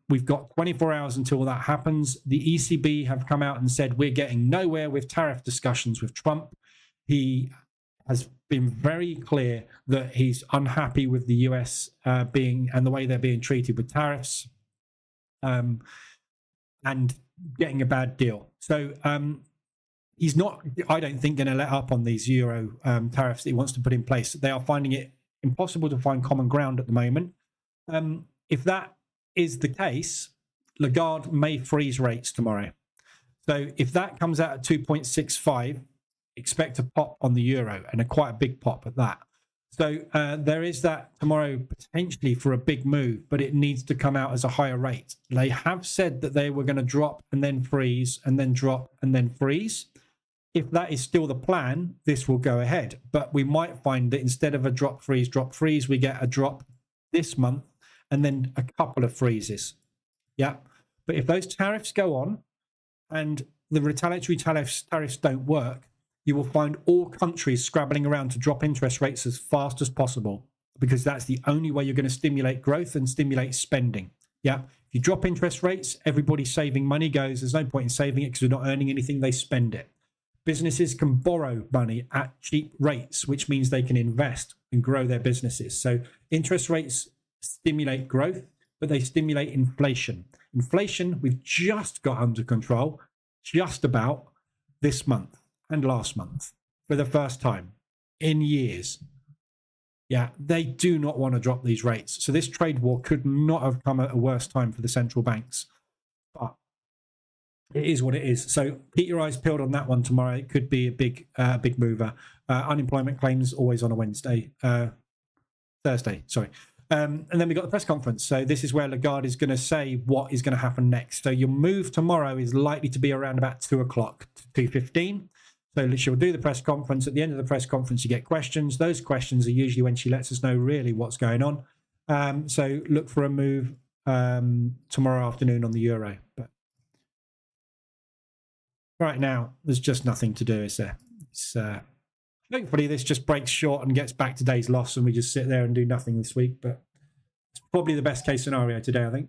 we've got 24 hours until that happens. The ECB have come out and said we're getting nowhere with tariff discussions with Trump. He has been very clear that he's unhappy with the US being and the way they're being treated with tariffs and getting a bad deal. So he's not, I don't think, going to let up on these Euro tariffs that he wants to put in place. They are finding it impossible to find common ground at the moment. If that is the case, Lagarde may freeze rates tomorrow. So if that comes out at 2.65, expect a pop on the euro, and quite a big pop at that. So there is that tomorrow potentially for a big move, but it needs to come out as a higher rate. They have said that they were going to drop and then freeze and then drop and then freeze. If that is still the plan, this will go ahead. But we might find that instead of a drop, freeze, we get a drop this month and then a couple of freezes. Yeah. But if those tariffs go on and the retaliatory tariffs don't work, you will find all countries scrabbling around to drop interest rates as fast as possible, because that's the only way you're going to stimulate growth and stimulate spending. Yeah. If you drop interest rates, everybody's saving money goes, there's no point in saving it because you're not earning anything, they spend it. Businesses can borrow money at cheap rates, which means they can invest and grow their businesses. So interest rates stimulate growth, but they stimulate inflation. Inflation, we've just got under control, just about this month and last month for the first time in years. Yeah, they do not want to drop these rates. So this trade war could not have come at a worse time for the central banks. But it is what it is. So keep your eyes peeled on that one tomorrow. It could be a big mover. Unemployment claims always on a Thursday, sorry. And then we got the press conference. So this is where Lagarde is going to say what is going to happen next. So your move tomorrow is likely to be around about 2 o'clock, 2:15. So she'll do the press conference. At the end of the press conference, you get questions. Those questions are usually when she lets us know really what's going on. So look for a move tomorrow afternoon on the euro. But right now, there's just nothing to do, is there? It's Hopefully this just breaks short and gets back to day's loss and we just sit there and do nothing this week. But it's probably the best case scenario today, I think.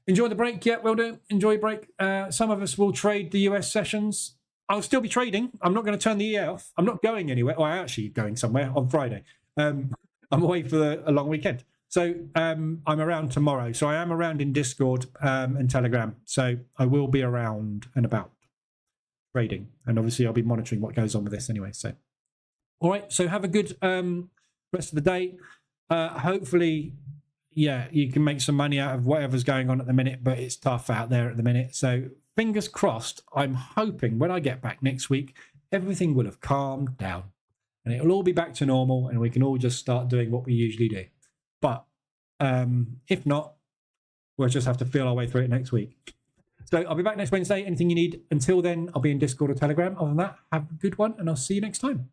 Enjoy the break. Yeah, will do. Enjoy break. Some of us will trade the US sessions. I'll still be trading. I'm not going to turn the EA off. I'm not going anywhere. Well, I'm actually going somewhere on Friday. I'm away for a long weekend. So I'm around tomorrow. So I am around in Discord and Telegram. So I will be around and about trading. And obviously I'll be monitoring what goes on with this anyway. So, all right. So have a good rest of the day. Hopefully, yeah, you can make some money out of whatever's going on at the minute, but it's tough out there at the minute. So fingers crossed, I'm hoping when I get back next week, everything will have calmed down and it'll all be back to normal and we can all just start doing what we usually do. But if not, we'll just have to feel our way through it next week. So I'll be back next Wednesday. Anything you need until then, I'll be in Discord or Telegram. Other than that, have a good one and I'll see you next time.